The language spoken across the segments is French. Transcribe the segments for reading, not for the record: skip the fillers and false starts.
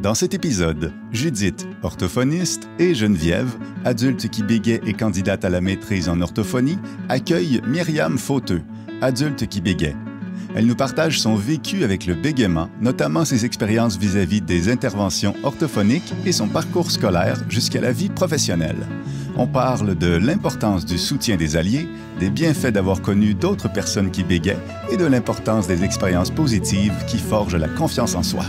Dans cet épisode, Judith, orthophoniste, et Geneviève, adulte qui bégaie et candidate à la maîtrise en orthophonie, accueillent Myriam Fauteux, adulte qui bégaie. Elle nous partage son vécu avec le bégaiement, notamment ses expériences vis-à-vis des interventions orthophoniques et son parcours scolaire jusqu'à la vie professionnelle. On parle de l'importance du soutien des alliés, des bienfaits d'avoir connu d'autres personnes qui bégaient et de l'importance des expériences positives qui forgent la confiance en soi.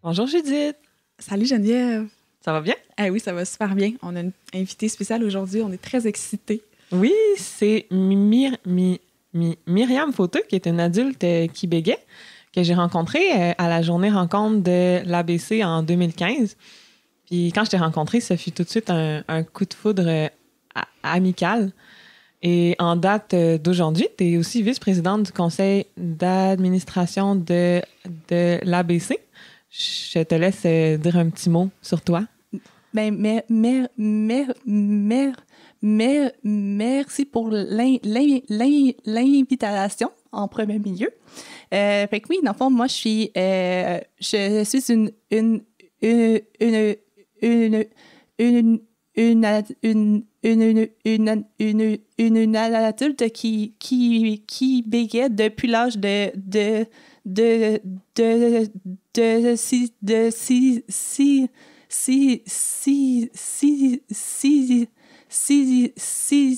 Bonjour Judith. Salut Geneviève. Ça va bien? Eh oui, ça va super bien. On a une invitée spéciale aujourd'hui. On est très excités. Oui, c'est Myriam Fauteux, qui est une adulte qui bégait, que j'ai rencontrée à la journée rencontre de l'ABC en 2015. Puis quand je t'ai rencontrée, ça fut tout de suite un coup de foudre amical. Et en date d'aujourd'hui, tu es aussi vice-présidente du conseil d'administration de l'ABC. Je te laisse dire un petit mot sur toi. Merci pour l'invitation en premier milieu. Fait que oui, dans le fond, moi, je suis une adulte qui bégait depuis l'âge de 6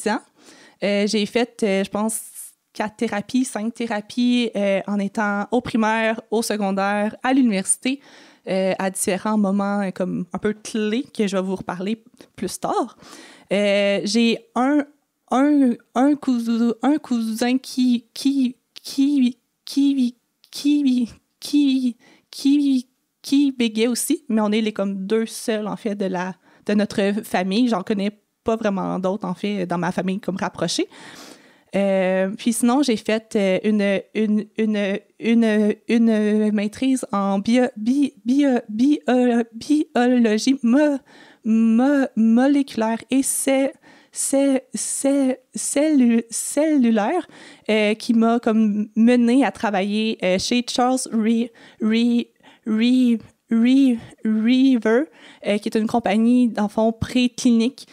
ans. J'ai fait, je pense, 4 thérapies, 5 thérapies en étant au primaire, au secondaire, à l'université, à différents moments comme un peu clés que je vais vous reparler plus tard. J'ai un cousin qui bégait aussi, mais on est les comme deux seuls, en fait, de notre famille. J'en connais pas vraiment d'autres, en fait, dans ma famille comme rapprochée. Puis sinon, j'ai fait une maîtrise en biologie moléculaire et cellulaire qui m'a comme menée à travailler chez Charles River, qui est une compagnie, dans le fond, préclinique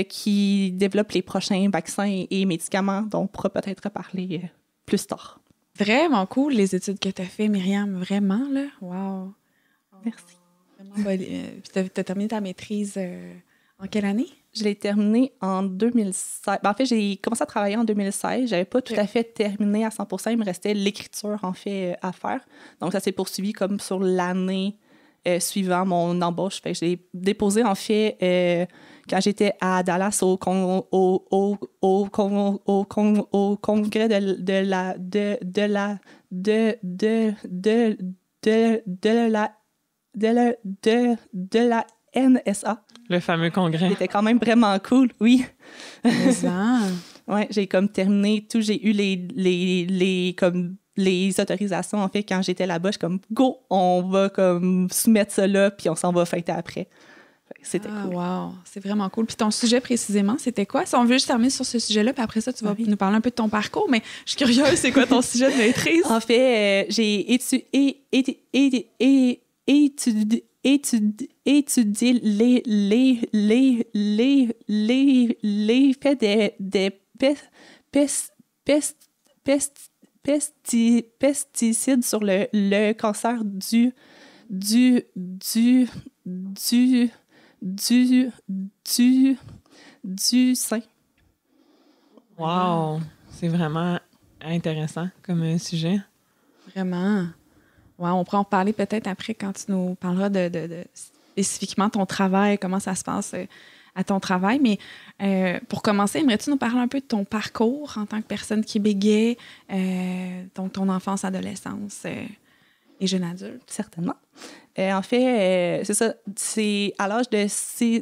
qui développe les prochains vaccins et médicaments dont on pourra peut-être parler plus tard. Vraiment cool, les études que tu as fait, Myriam. Vraiment, là. Wow. Merci. Vraiment, tu as terminé ta maîtrise en quelle année? Je l'ai terminée en 2016. En fait, j'ai commencé à travailler en 2016. Je n'avais pas tout à fait terminé à 100%. Il me restait l'écriture, en fait, à faire. Donc, ça s'est poursuivi comme sur l'année suivant mon embauche. Fait que j'ai déposé, en fait, quand j'étais à Dallas au congrès de la NSA. Le fameux congrès. C'était quand même vraiment cool, oui. Ouais, j'ai comme terminé tout. J'ai eu les autorisations, en fait, quand j'étais là-bas. Je suis comme, go, on va comme soumettre ça là, puis on s'en va fêter après. C'était cool. Wow, c'est vraiment cool. Puis ton sujet précisément, c'était quoi? Si on veut juste terminer sur ce sujet-là, puis après ça, tu vas nous parler un peu de ton parcours, mais je suis curieuse, c'est quoi ton sujet de maîtrise? En fait, j'ai étudié l'effet des pesticides sur le cancer du sein. Wow! C'est vraiment intéressant comme sujet. Vraiment. Ouais, on pourra en parler peut-être après quand tu nous parleras de spécifiquement ton travail, comment ça se passe à ton travail. Mais pour commencer, aimerais-tu nous parler un peu de ton parcours en tant que personne qui bégait, donc ton enfance, adolescence et jeune adulte? Certainement. En fait, c'est ça. C'est à l'âge de 6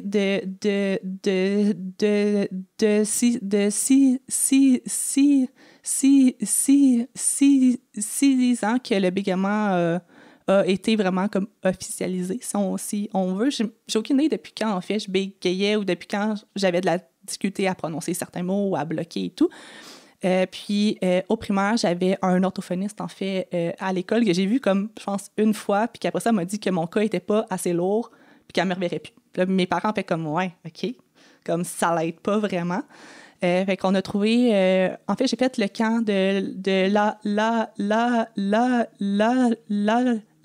ans que le bégaiement a été vraiment comme officialisé, si on veut. J'ai aucune idée depuis quand, en fait, je bégayais ou depuis quand j'avais de difficulté à prononcer certains mots ou à bloquer et tout. Puis, au primaire, j'avais un orthophoniste, en fait, à l'école que j'ai vu comme, je pense, une fois, puis qu'après ça, elle m'a dit que mon cas n'était pas assez lourd, puis qu'elle ne me reverrait plus. Puis là, mes parents étaient comme, ouais, OK, comme ça l'aide pas vraiment. Fait qu'on a trouvé... en fait, j'ai fait le camp de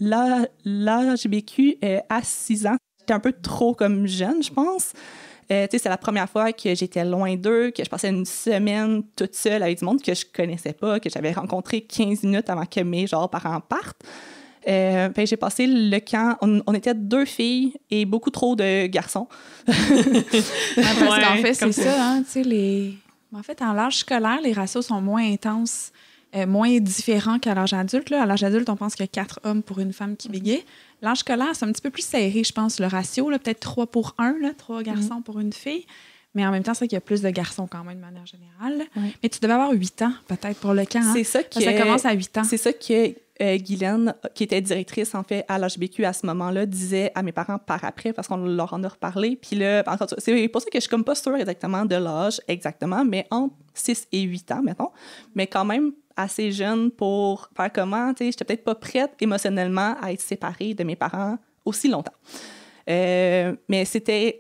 l'LGBQ à 6 ans. J'étais un peu trop comme jeune, je pense. C'est la première fois que j'étais loin d'eux, que je passais une semaine toute seule avec du monde que je connaissais pas, que j'avais rencontré 15 minutes avant que mes parents partent. J'ai passé le camp. On était 2 filles et beaucoup trop de garçons. Parce qu'en fait, c'est ça. Hein, en fait, en l'âge scolaire, les ratios sont moins intenses, moins différents qu'à l'âge adulte. Là. À l'âge adulte, on pense qu'il y a 4 hommes pour une femme qui bégaye. L'âge scolaire, c'est un petit peu plus serré, je pense, le ratio. Là, peut-être 3 pour 1, 3 garçons pour une fille. Mais en même temps, c'est qu'il y a plus de garçons quand même, de manière générale. Oui. Mais tu devais avoir 8 ans, peut-être, pour le camp. Hein? C'est ça ça commence à 8 ans. C'est ça que Guylaine, qui était directrice, en fait, à l'HBQ à ce moment-là, disait à mes parents par après, parce qu'on leur en a reparlé. Puis là, c'est pour ça que je suis comme pas sûre exactement de l'âge, exactement, mais entre 6 et 8 ans, mettons. Mais quand même assez jeune pour faire comment, tu sais, j'étais peut-être pas prête émotionnellement à être séparée de mes parents aussi longtemps. Mais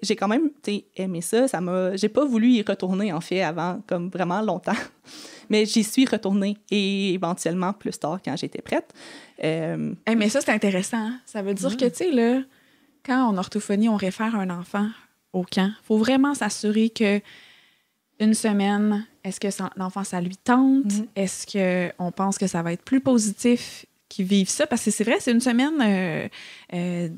j'ai quand même aimé ça. J'ai pas voulu y retourner, en fait, avant, comme vraiment longtemps. Mais j'y suis retournée et éventuellement plus tard quand j'étais prête. Mais ça, c'est intéressant. Hein? Ça veut dire que, tu sais, là, quand en orthophonie, on réfère un enfant au camp, il faut vraiment s'assurer que une semaine, est-ce que l'enfant, ça lui tente? Est-ce qu'on pense que ça va être plus positif qu'ils vivent ça? Parce que c'est vrai, c'est une semaine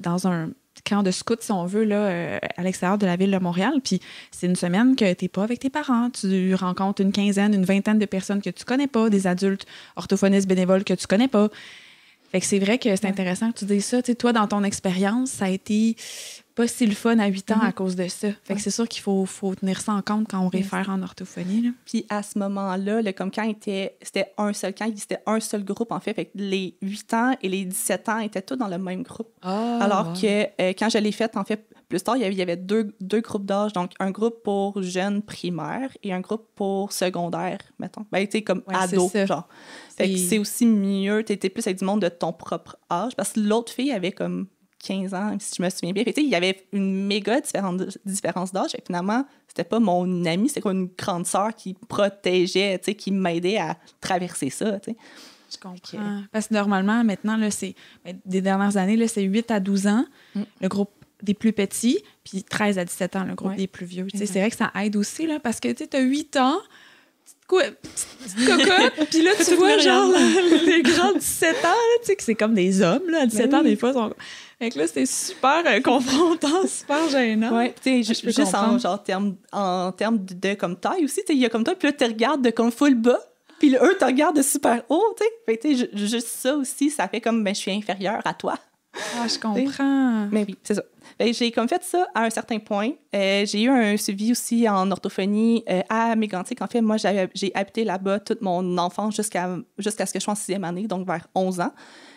dans un camp de scouts, si on veut, là, à l'extérieur de la ville de Montréal. Puis c'est une semaine que tu n'es pas avec tes parents. Tu rencontres une quinzaine, une vingtaine de personnes que tu connais pas, des adultes orthophonistes bénévoles que tu connais pas. Fait que c'est vrai que c'est intéressant que tu dises ça. Tu sais, toi, dans ton expérience, ça a été pas si le fun à 8 ans à cause de ça. Fait que c'est sûr qu'il faut tenir ça en compte quand on réfère en orthophonie. Là. Puis à ce moment-là, le comme camp c'était un seul camp, c'était un seul groupe en fait. Fait que les 8 ans et les 17 ans étaient tous dans le même groupe. Alors que quand je l'ai fait, en fait, plus tard, il y avait deux groupes d'âge. Donc un groupe pour jeunes primaires et un groupe pour secondaire, mettons. Ben, tu sais, comme ado, genre. Fait que c'est aussi mieux, t'étais plus avec du monde de ton propre âge. Parce que l'autre fille avait comme 15 ans, si je me souviens bien. Il y avait une méga différence d'âge. Et finalement, c'était pas mon amie, c'était comme une grande sœur qui protégeait, qui m'aidait à traverser ça. T'sais. Je comprends. Parce que normalement, maintenant, là, des dernières années, là, c'est 8 à 12 ans, le groupe des plus petits, puis 13 à 17 ans, le groupe des plus vieux. C'est vrai que ça aide aussi, là, parce que tu as 8 ans, petite cocotte, puis là, tu vois, genre, les grands 17 ans, tu sais, que c'est comme des hommes, là, à 17 ans, des fois, sont... Fait que là, c'était super confrontant, super gênant. Oui, tu sais, juste en termes de comme taille aussi, tu sais, il y a comme toi, puis là, tu regardes de comme full bas, puis là, eux, tu regardes de super haut, tu sais. Fait que, tu sais, juste ça aussi, ça fait comme, je suis inférieure à toi. Ah, je comprends. Mais oui, c'est ça. J'ai comme fait ça à un certain point. J'ai eu un suivi aussi en orthophonie à Mégantic. En fait, moi, j'ai habité là-bas toute mon enfance jusqu'à ce que je sois en 6e année, donc vers 11 ans.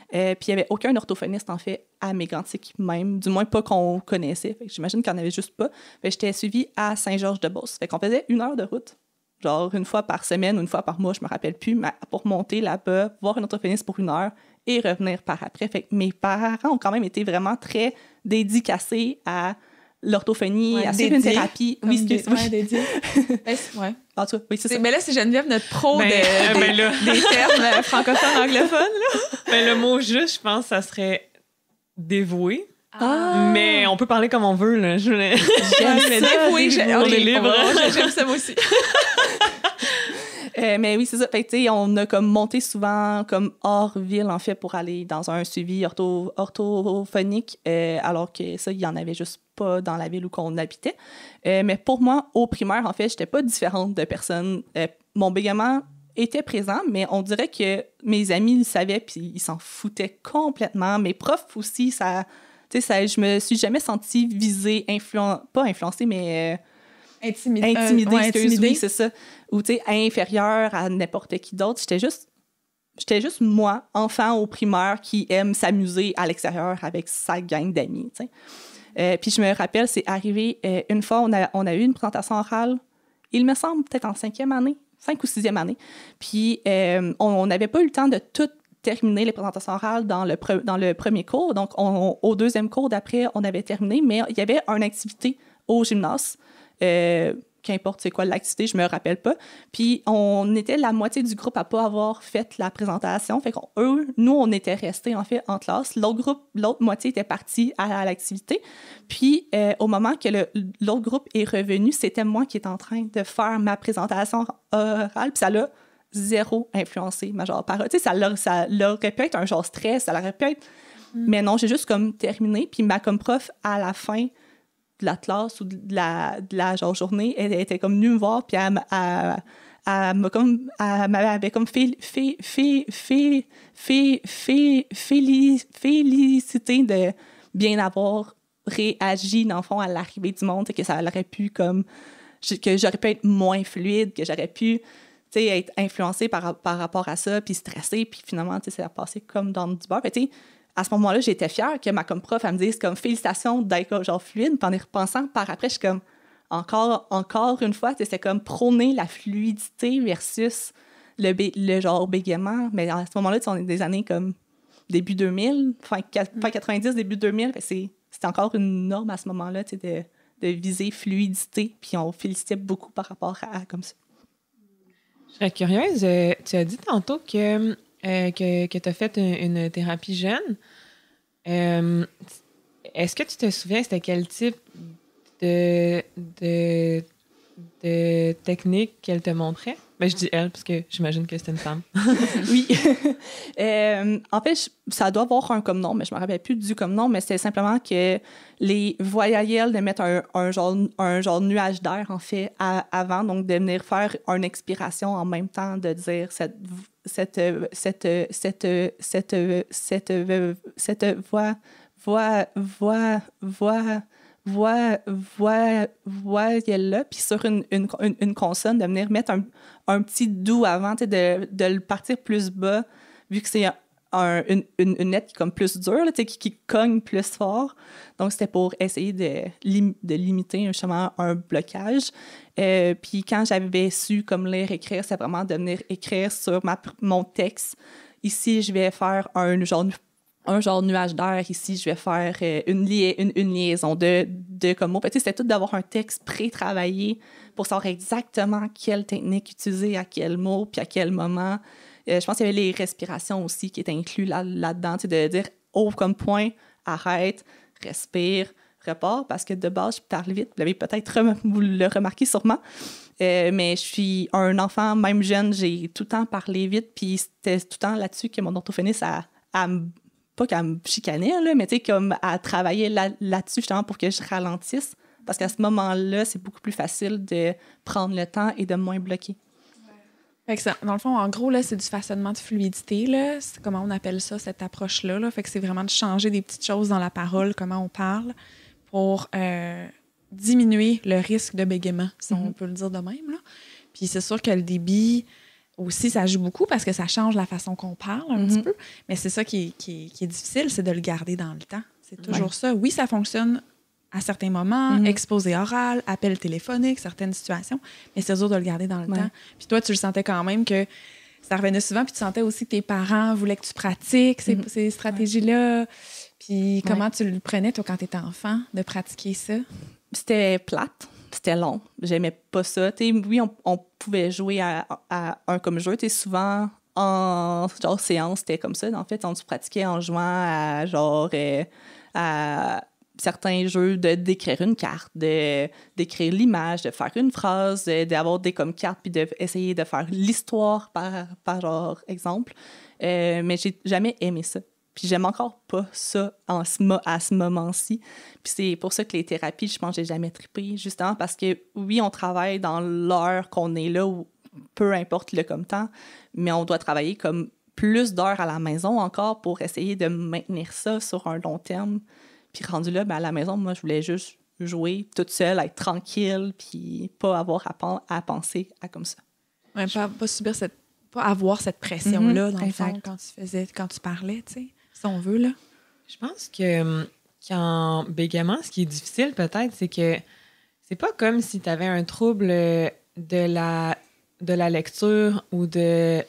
Puis il n'y avait aucun orthophoniste, en fait, à Mégantic même, du moins pas qu'on connaissait. Fait que j'imagine qu'il n'y en avait juste pas. Fait que j'étais suivie à Saint-Georges-de-Beauce. Fait qu'on faisait 1 heure de route, genre une fois par semaine ou une fois par mois, je me rappelle plus, mais pour monter là-bas, voir un orthophoniste pour 1 heure et revenir par après. Fait que mes parents ont quand même été vraiment très dédicacés à l'orthophonie, à suivre une thérapie. Oui, dédié. En tout cas, oui, c'est ça. Mais là, c'est Geneviève, notre pro des termes francophones, anglophones. Là. Ben, le mot juste, je pense, ça serait dévoué. Ah. Mais on peut parler comme on veut. Là. J'aime ça. Dévoué, on est libre. J'aime ça, moi aussi. Mais oui, c'est ça. Fait que, on a comme monté souvent comme hors ville, en fait, pour aller dans un suivi orthophonique, alors que ça, il n'y en avait juste pas dans la ville où on habitait. Mais pour moi, au primaire, en fait, j'étais pas différente de personne. Mon bégaiement était présent, mais on dirait que mes amis le savaient, puis ils s'en foutaient complètement. Mes profs aussi, je me suis jamais sentie visée, pas influencée, mais... Intimidée, oui, c'est ça. Ou, tu sais, inférieure à n'importe qui d'autre. J'étais juste moi, enfant au primaire, qui aime s'amuser à l'extérieur avec sa gang d'amis, tu sais. Puis je me rappelle, c'est arrivé une fois, on a eu une présentation orale il me semble, peut-être en 5e année, 5 ou 6e année. Puis on n'avait pas eu le temps de tout terminer les présentations orales dans le premier cours. Donc, au deuxième cours d'après, on avait terminé, mais il y avait une activité au gymnase. Qu'importe c'est quoi l'activité, je me rappelle pas. Puis, on était la moitié du groupe à pas avoir fait la présentation. Fait nous, on était restés, en fait, en classe. L'autre moitié était partie à l'activité. Puis, au moment que l'autre groupe est revenu, c'était moi qui étais en train de faire ma présentation orale. Puis, ça l'a zéro influencé ma genre parole. Tu sais, ça l'aurait pu être un genre stress, ça l'aurait pu être... Mais non, j'ai juste comme terminé. Puis, ma comme prof, à la fin de la classe ou de la genre journée, elle était comme venue me voir, puis elle m'avait comme félicité de bien avoir réagi, dans le fond, à l'arrivée du monde, que ça aurait pu comme... que j'aurais pu être moins fluide, que j'aurais pu être influencée par rapport à ça, puis stressée, puis finalement, ça a passé comme dans du beurre. À ce moment-là, j'étais fière que ma comme prof, elle me dise comme félicitations d'être genre fluide. Puis en y repensant par après, je suis comme encore une fois, c'est comme prôner la fluidité versus le genre bégaiement. Mais à ce moment-là, on est des années comme début 2000, fin 90, début 2000. C'était encore une norme à ce moment-là de viser fluidité. Puis on félicitait beaucoup par rapport à comme ça. Je serais curieuse. Tu as dit tantôt que tu as fait une thérapie jeune. Est-ce que tu te souviens, c'était quel type de technique qu'elle te montrait? Ben, je dis elle, parce que j'imagine que c'était une femme. Oui. En fait, ça doit avoir un comme nom, mais je ne me rappelle plus du comme nom, mais c'est simplement que les voyelles de mettre un genre nuage d'air, en fait, avant, donc de venir faire une expiration en même temps, de dire cette voyelle-là, puis sur une consonne, de venir mettre un petit doux avant, de le partir plus bas, vu que c'est une lettre qui est comme plus dure, là, qui cogne plus fort. Donc, c'était pour essayer de limiter justement un blocage. Puis quand j'avais su comme lire, écrire, c'est vraiment de venir écrire sur mon texte. Ici, je vais faire un genre nuage d'air. Ici, je vais faire une liaison de comme mots. C'était tout d'avoir un texte pré-travaillé pour savoir exactement quelle technique utiliser, à quel mot, puis à quel moment. Je pense qu'il y avait les respirations aussi qui étaient inclus là-dedans, de dire « haut comme point, arrête, respire, repart », parce que de base, je parle vite. Vous l'avez peut-être vous le remarqué sûrement. Mais je suis un enfant, même jeune, j'ai tout le temps parlé vite, puis c'était tout le temps là-dessus que mon orthophoniste pas qu'elle me chicanait, là, mais comme à travailler là-dessus justement pour que je ralentisse. Parce qu'à ce moment-là, c'est beaucoup plus facile de prendre le temps et de moins bloquer. Fait que ça, dans le fond, en gros, là, c'est du façonnement de fluidité. Là. C'est comment on appelle ça, cette approche-là. Là. Fait que c'est vraiment de changer des petites choses dans la parole, comment on parle, pour diminuer le risque de bégaiement, si on peut le dire de même. Là. Puis c'est sûr que le débit aussi, ça joue beaucoup parce que ça change la façon qu'on parle un petit peu. Mais c'est ça qui est difficile, c'est de le garder dans le temps. C'est toujours ça. Oui, ça fonctionne à certains moments, exposé oral, appel téléphonique, certaines situations, mais c'est dur de le garder dans le temps. Puis toi, tu le sentais quand même que ça revenait souvent, puis tu sentais aussi que tes parents voulaient que tu pratiques ces stratégies-là. Puis comment tu le prenais, toi, quand tu étais enfant, de pratiquer ça? C'était plate. C'était long. J'aimais pas ça. Oui, on pouvait jouer à un comme jeu. Souvent, en genre séance, c'était comme ça. En fait, on se pratiquait en jouant à genre à certains jeux d'écrire une carte, d'écrire l'image, de faire une phrase, d'avoir des comme cartes, puis d'essayer de faire l'histoire par genre exemple. Mais j'ai jamais aimé ça. Puis j'aime encore pas ça à ce moment-ci. Puis c'est pour ça que les thérapies, je pense que j'ai jamais trippé, justement parce que, oui, on travaille dans l'heure qu'on est là, ou peu importe le comme temps, mais on doit travailler comme plus d'heures à la maison encore pour essayer de maintenir ça sur un long terme. Puis rendu là, à la maison, moi, je voulais juste jouer toute seule, être tranquille, puis pas avoir à penser à comme ça. Ouais, pas subir pas avoir cette pression-là, dans le fond, quand tu parlais, tu sais. Si on veut, là. Je pense que qu'en bégaiement, ce qui est difficile peut-être, c'est que c'est pas comme si tu avais un trouble la lecture ou de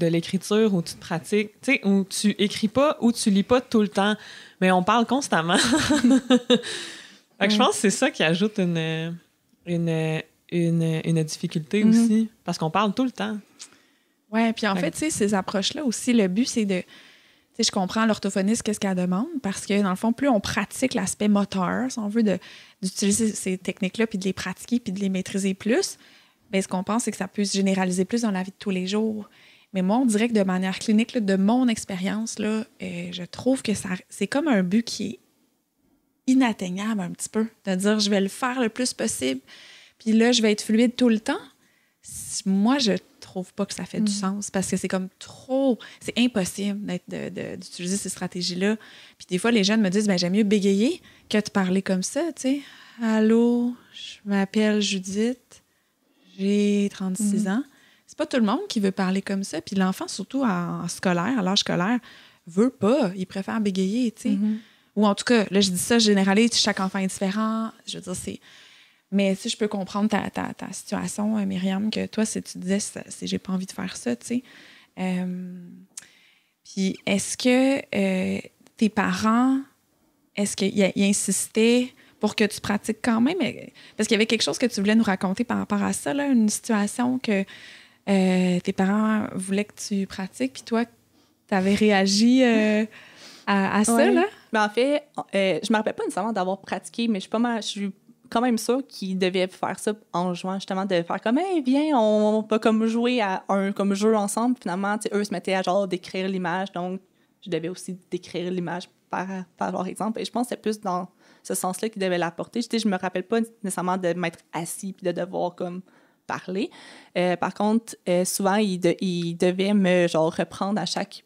l'écriture où tu te pratiques, tu sais, où tu écris pas, où tu lis pas tout le temps, mais on parle constamment. Fait que je pense que c'est ça qui ajoute une difficulté aussi, parce qu'on parle tout le temps. Oui, puis en fait, tu sais, ces approches-là aussi, le but, c'est de... Tu sais, je comprends l'orthophoniste, qu'est-ce qu'elle demande, parce que, dans le fond, plus on pratique l'aspect moteur, si on veut, d'utiliser ces techniques-là, puis de les pratiquer, puis de les maîtriser plus, bien, ce qu'on pense, c'est que ça peut se généraliser plus dans la vie de tous les jours. Mais moi, on dirait que de manière clinique, là, de mon expérience, là, je trouve que c'est comme un but qui est inatteignable un petit peu, de dire je vais le faire le plus possible, puis là, je vais être fluide tout le temps. Moi, je trouve pas que ça fait du sens parce que c'est comme trop... C'est impossible d'utiliser ces stratégies-là. Puis des fois, les jeunes me disent j'aime mieux bégayer que de parler comme ça, tu sais. Allô, je m'appelle Judith, j'ai 36 ans. C'est pas tout le monde qui veut parler comme ça. Puis l'enfant, surtout à l'âge scolaire, veut pas. Il préfère bégayer, tu sais. Ou en tout cas, là, je dis ça, je généralise, chaque enfant est différent. Je veux dire, c'est... Mais si je peux comprendre ta situation, Myriam, que toi, si tu disais, j'ai pas envie de faire ça, tu sais. Puis est-ce que tes parents, est-ce qu'ils insistaient pour que tu pratiques quand même? Parce qu'il y avait quelque chose que tu voulais nous raconter par rapport à ça, là, une situation que tes parents voulaient que tu pratiques, puis toi, tu avais réagi à ça, là? Mais en fait, je me rappelle pas nécessairement d'avoir pratiqué, mais je suis quand même sûre qu'ils devaient faire ça en jouant, justement, de faire comme, hey, viens, on va comme jouer à un comme jeu ensemble. Finalement, eux se mettaient à genre décrire l'image, donc je devais aussi décrire l'image par leur exemple. Et je pense que c'est plus dans ce sens-là qu'ils devaient l'apporter. Je me rappelle pas nécessairement de m'être assis puis de devoir comme parler. Par contre, souvent, ils devaient me genre reprendre à chaque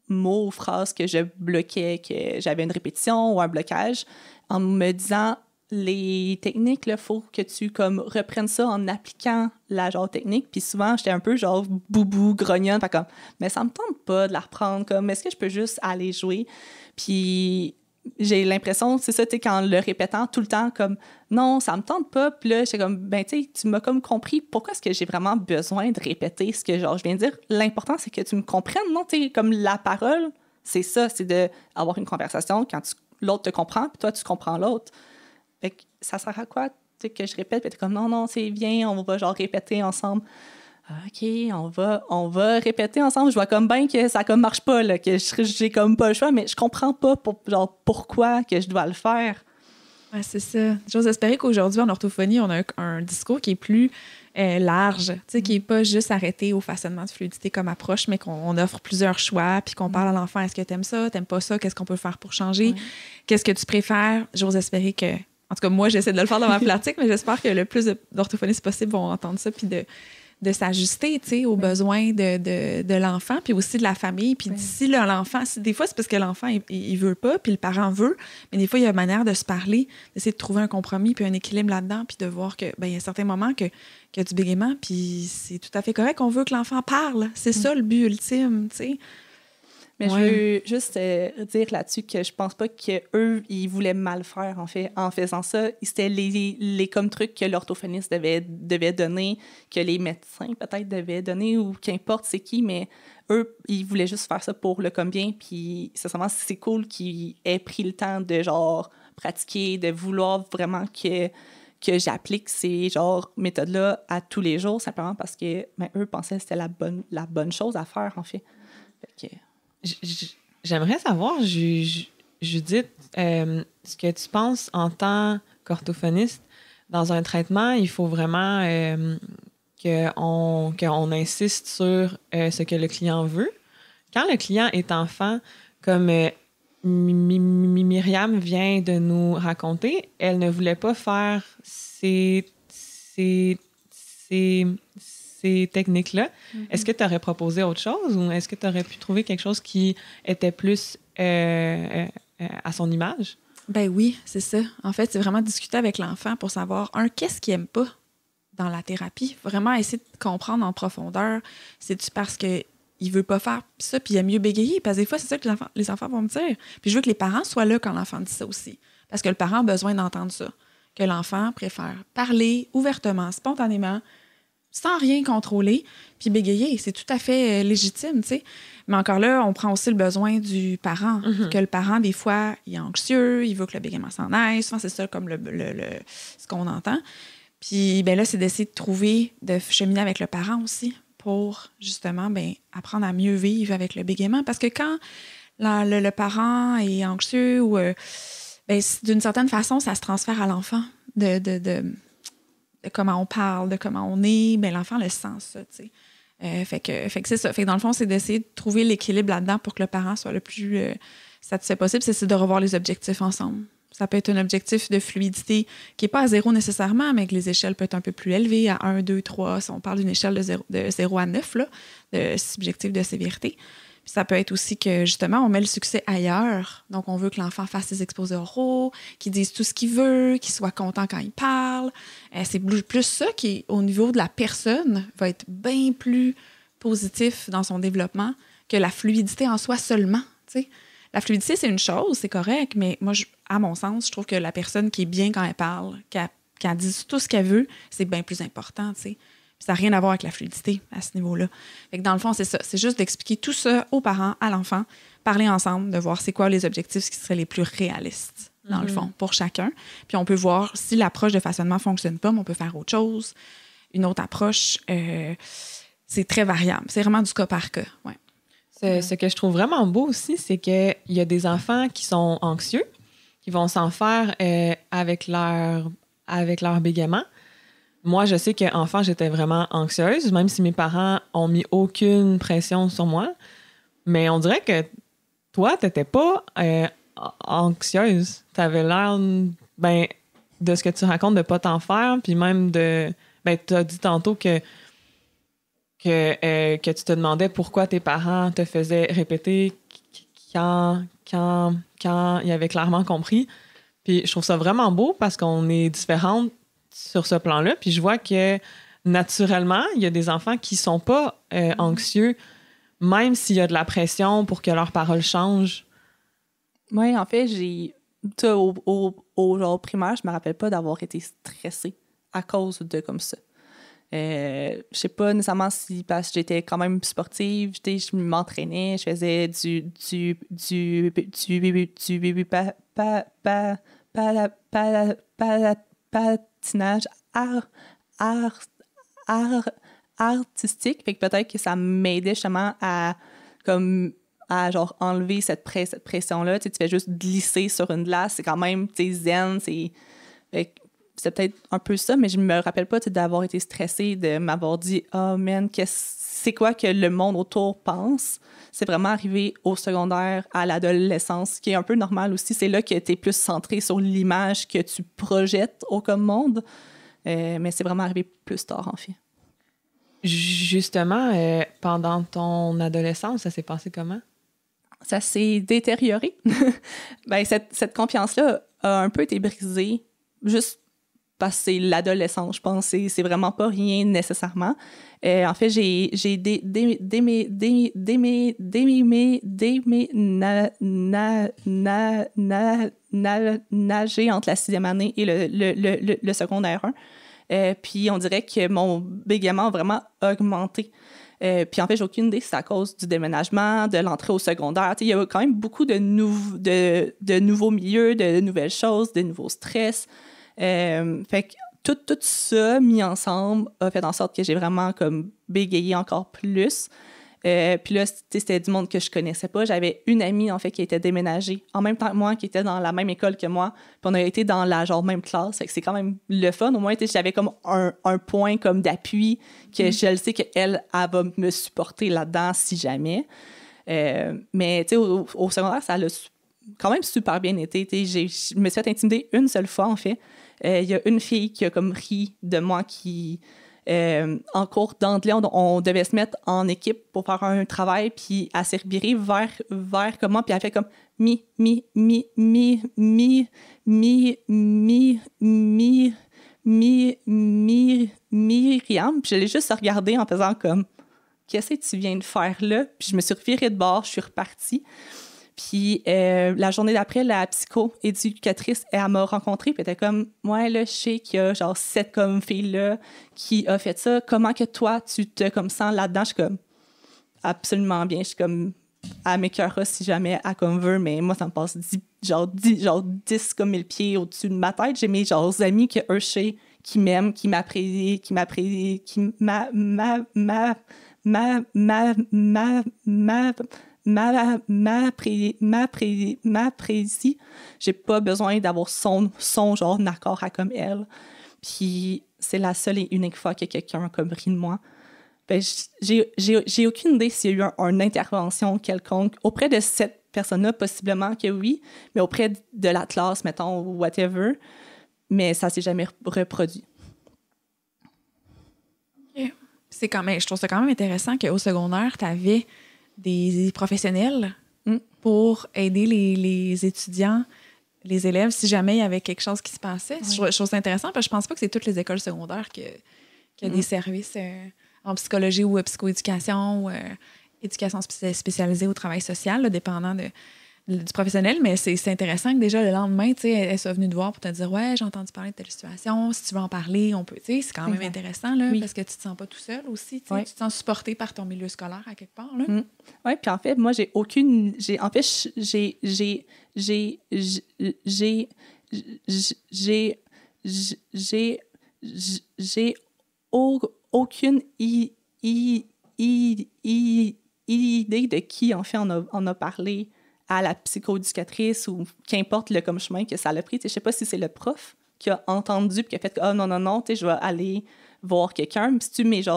mot ou phrase que je bloquais, que j'avais une répétition ou un blocage, en me disant les techniques, il faut que tu comme reprennes ça en appliquant la genre technique. Puis souvent, j'étais un peu genre boubou, grognonne, fait comme, mais ça me tente pas de la reprendre, comme, est-ce que je peux juste aller jouer? Puis j'ai l'impression, c'est ça, tu sais, qu'en le répétant tout le temps, comme, non, ça me tente pas. Puis là, j'étais comme, ben, tu sais, tu m'as comme compris pourquoi est-ce que j'ai vraiment besoin de répéter ce que, genre, je viens de dire. L'important, c'est que tu me comprennes, non? Tu sais, comme la parole, c'est ça, c'est d'avoir une conversation quand l'autre te comprend, puis toi, tu comprends l'autre. Fait que ça sert à quoi, tu sais, que je répète, puis t'es comme, non, c'est bien, on va, genre, répéter ensemble. OK, on va répéter ensemble. Je vois comme bien que ça comme marche pas, là, que j'ai comme pas le choix, mais je comprends pas pourquoi que je dois le faire. Ouais, c'est ça. J'ose espérer qu'aujourd'hui, en orthophonie, on a un discours qui est plus large, tu sais, qui n'est pas juste arrêté au façonnement de fluidité comme approche, mais qu'on offre plusieurs choix, puis qu'on parle à l'enfant, est-ce que t'aimes ça, t'aimes pas ça, qu'est-ce qu'on peut faire pour changer, qu'est-ce que tu préfères. J'ose espérer que... En tout cas, moi, j'essaie de le faire dans ma pratique, mais j'espère que le plus d'orthophonistes possible vont entendre ça, puis de s'ajuster, tu sais, aux besoins de l'enfant, puis aussi de la famille. Puis si l'enfant... Des fois, c'est parce que l'enfant, il veut pas, puis le parent veut, mais des fois, il y a une manière de se parler, d'essayer de trouver un compromis, puis un équilibre là-dedans, puis de voir que, ben, il y a certains moments qu'il y a du bégaiement, puis c'est tout à fait correct. On veut que l'enfant parle. C'est ça, le but ultime, tu sais. Mais je veux juste dire là-dessus que je pense pas qu'eux, ils voulaient mal faire, en fait, en faisant ça. C'était les comme trucs que l'orthophoniste devait donner, que les médecins peut-être devaient donner, ou qu'importe c'est qui, mais eux, ils voulaient juste faire ça pour le comme bien. Puis, sincèrement, c'est cool qu'ils aient pris le temps de, genre, pratiquer, de vouloir vraiment que j'applique ces, genre, méthodes-là à tous les jours, simplement parce que, ben, eux pensaient que c'était la bonne chose à faire, en fait. Fait que... J'aimerais savoir, Judith, ce que tu penses en tant qu'orthophoniste. Dans un traitement, il faut vraiment qu'on insiste sur ce que le client veut. Quand le client est enfant, comme Myriam vient de nous raconter, elle ne voulait pas faire ces techniques-là. Est-ce que tu aurais proposé autre chose ou est-ce que tu aurais pu trouver quelque chose qui était plus à son image? Ben oui, c'est ça. En fait, c'est vraiment discuter avec l'enfant pour savoir, qu'est-ce qu'il n'aime pas dans la thérapie? Vraiment essayer de comprendre en profondeur. C'est-tu parce qu'il ne veut pas faire ça puis il aime mieux bégayer? Parce que des fois, c'est ça que les enfants vont me dire. Puis je veux que les parents soient là quand l'enfant dit ça aussi. Parce que le parent a besoin d'entendre ça. que l'enfant préfère parler ouvertement, spontanément, sans rien contrôler, puis bégayer. C'est tout à fait légitime, tu sais. Mais encore là, on prend aussi le besoin du parent. Que le parent, des fois, il est anxieux, il veut que le bégaiement s'en aille. Souvent, c'est ça comme ce qu'on entend. Puis ben là, c'est d'essayer de trouver, de cheminer avec le parent aussi pour, justement, ben apprendre à mieux vivre avec le bégaiement. Parce que quand le parent est anxieux ou... ben, d'une certaine façon, ça se transfère à l'enfant de comment on parle, de comment on est. Ben, l'enfant le sent, ça, tu sais. Fait que c'est ça. Fait que dans le fond, c'est d'essayer de trouver l'équilibre là-dedans pour que le parent soit le plus satisfait possible. C'est de revoir les objectifs ensemble. Ça peut être un objectif de fluidité qui n'est pas à 0 nécessairement, mais que les échelles peuvent être un peu plus élevées, à 1, 2, 3. Si on parle d'une échelle de 0 à 9, là, de subjectif de sévérité. Puis ça peut être aussi que, justement, on met le succès ailleurs. Donc, on veut que l'enfant fasse ses exposés oraux, qu'il dise tout ce qu'il veut, qu'il soit content quand il parle. C'est plus ça qui, au niveau de la personne, va être bien plus positif dans son développement que la fluidité en soi seulement, tu sais. La fluidité, c'est une chose, c'est correct, mais moi, à mon sens, je trouve que la personne qui est bien quand elle parle, qu'elle dise tout ce qu'elle veut, c'est bien plus important, tu sais. Puis ça n'a rien à voir avec la fluidité à ce niveau-là. Fait que dans le fond, c'est ça. C'est juste d'expliquer tout ça aux parents, à l'enfant, parler ensemble, de voir c'est quoi les objectifs qui seraient les plus réalistes, dans le fond, pour chacun. Puis on peut voir si l'approche de façonnement ne fonctionne pas, mais on peut faire autre chose. Une autre approche, c'est très variable. C'est vraiment du cas par cas, ouais. Ce que je trouve vraiment beau aussi, c'est qu'il y a des enfants qui sont anxieux, qui vont s'en faire avec leur bégaiement. Moi, je sais qu'enfant, j'étais vraiment anxieuse, même si mes parents ont mis aucune pression sur moi. Mais on dirait que toi, t'étais pas anxieuse. T'avais l'air, ben, de ce que tu racontes, de pas t'en faire, puis même de... Ben, t'as dit tantôt que tu te demandais pourquoi tes parents te faisaient répéter quand ils avaient clairement compris. Puis je trouve ça vraiment beau parce qu'on est différentes sur ce plan-là. Puis je vois que naturellement, il y a des enfants qui sont pas anxieux, même s'il y a de la pression pour que leurs paroles changent. Oui, en fait, au genre primaire, je me rappelle pas d'avoir été stressée à cause de comme ça. Je sais pas nécessairement si parce que j'étais quand même sportive, je m'entraînais, je faisais du patinage artistique, fait que peut-être que ça m'aidait justement à genre enlever cette pression-là. Tu sais, tu fais juste glisser sur une glace, c'est quand même, tu sais, zen, c'est peut-être un peu ça, mais je me rappelle pas d'avoir été stressée, de m'avoir dit « Oh man, c'est quoi que le monde autour pense? » C'est vraiment arrivé au secondaire, à l'adolescence, qui est un peu normal aussi. C'est là que tu es plus centré sur l'image que tu projettes au comme monde. Mais c'est vraiment arrivé plus tard, en fait. Justement, pendant ton adolescence, ça s'est passé comment? Ça s'est détérioré. Ben, cette confiance-là a un peu été brisée, juste parce que c'est l'adolescence, je pense. C'est vraiment pas rien nécessairement. En fait, j'ai nagé entre la 6e année et le secondaire 1. Puis on dirait que mon bégaiement a vraiment augmenté. Puis en fait, j'ai aucune idée si c'est à cause du déménagement, de l'entrée au secondaire. Il y a quand même beaucoup de nouveaux milieux, de nouvelles choses, de nouveaux stress. Fait que tout ça mis ensemble a fait en sorte que j'ai vraiment comme bégayé encore plus. Puis là, c'était du monde que je connaissais pas. J'avais une amie, en fait, qui était déménagée en même temps que moi, qui était dans la même école que moi. Puis on a été dans la genre même classe. Fait que c'est quand même le fun. Au moins, j'avais comme un point comme d'appui que je le sais qu'elle va me supporter là-dedans si jamais. Mais tu sais, au secondaire, ça l'a quand même super bien été. Je me suis fait intimider une seule fois, en fait. Il y a une fille qui a comme ri de moi qui... en cours d'anglais, on devait se mettre en équipe pour faire un travail, puis elle s'est revirée vers comment, puis elle fait comme Myriam, puis je l'ai juste regardée en faisant comme qu'est-ce que tu viens de faire là, puis je me suis revirée de bord, je suis repartie. Puis la journée d'après, la psycho-éducatrice, elle m'a rencontrée, puis elle était comme, ouais, là, je sais qu'il y a genre cette comme fille-là qui a fait ça. Comment que toi, tu te comme sens là-dedans? Je suis comme, absolument bien. Je suis comme, elle m'écœurera si jamais elle comme veut, mais moi, ça me passe 10 comme 1000 pieds au-dessus de ma tête. J'ai mes genre amis que eux, je sais, qui m'aiment, qui m'apprécient, qui m'apprécie. J'ai pas besoin d'avoir son genre d'accord à comme elle. Puis c'est la seule et unique fois que quelqu'un a comme ri de moi. Ben, j'ai aucune idée s'il y a eu une intervention quelconque auprès de cette personne-là, possiblement que oui, mais auprès de la classe, mettons, ou whatever, mais ça s'est jamais reproduit. Okay. Je trouve ça quand même intéressant qu'au secondaire, tu avais des professionnels pour aider les étudiants, les élèves, si jamais il y avait quelque chose qui se passait. Ouais. Je trouve ça intéressant parce que je pense pas que c'est toutes les écoles secondaires qui a des services en psychologie ou psychoéducation ou éducation spécialisée au travail social, là, dépendant du professionnel. Mais c'est intéressant que déjà le lendemain, tu sais, elle soit venue te voir pour te dire « Ouais, j'ai entendu parler de telle situation. Si tu veux en parler, on peut. » Tu sais, c'est quand même intéressant là, parce que tu te sens pas tout seul aussi. Tu te sens supporté par ton milieu scolaire à quelque part. Oui, puis en fait, moi, j'ai aucune... J'ai aucune idée de qui, en fait, on a parlé à la psychoéducatrice ou qu'importe le comme chemin que ça a pris. Je ne sais pas si c'est le prof qui a entendu et qui a fait « Ah, non, je vais aller voir quelqu'un. » Si tu mes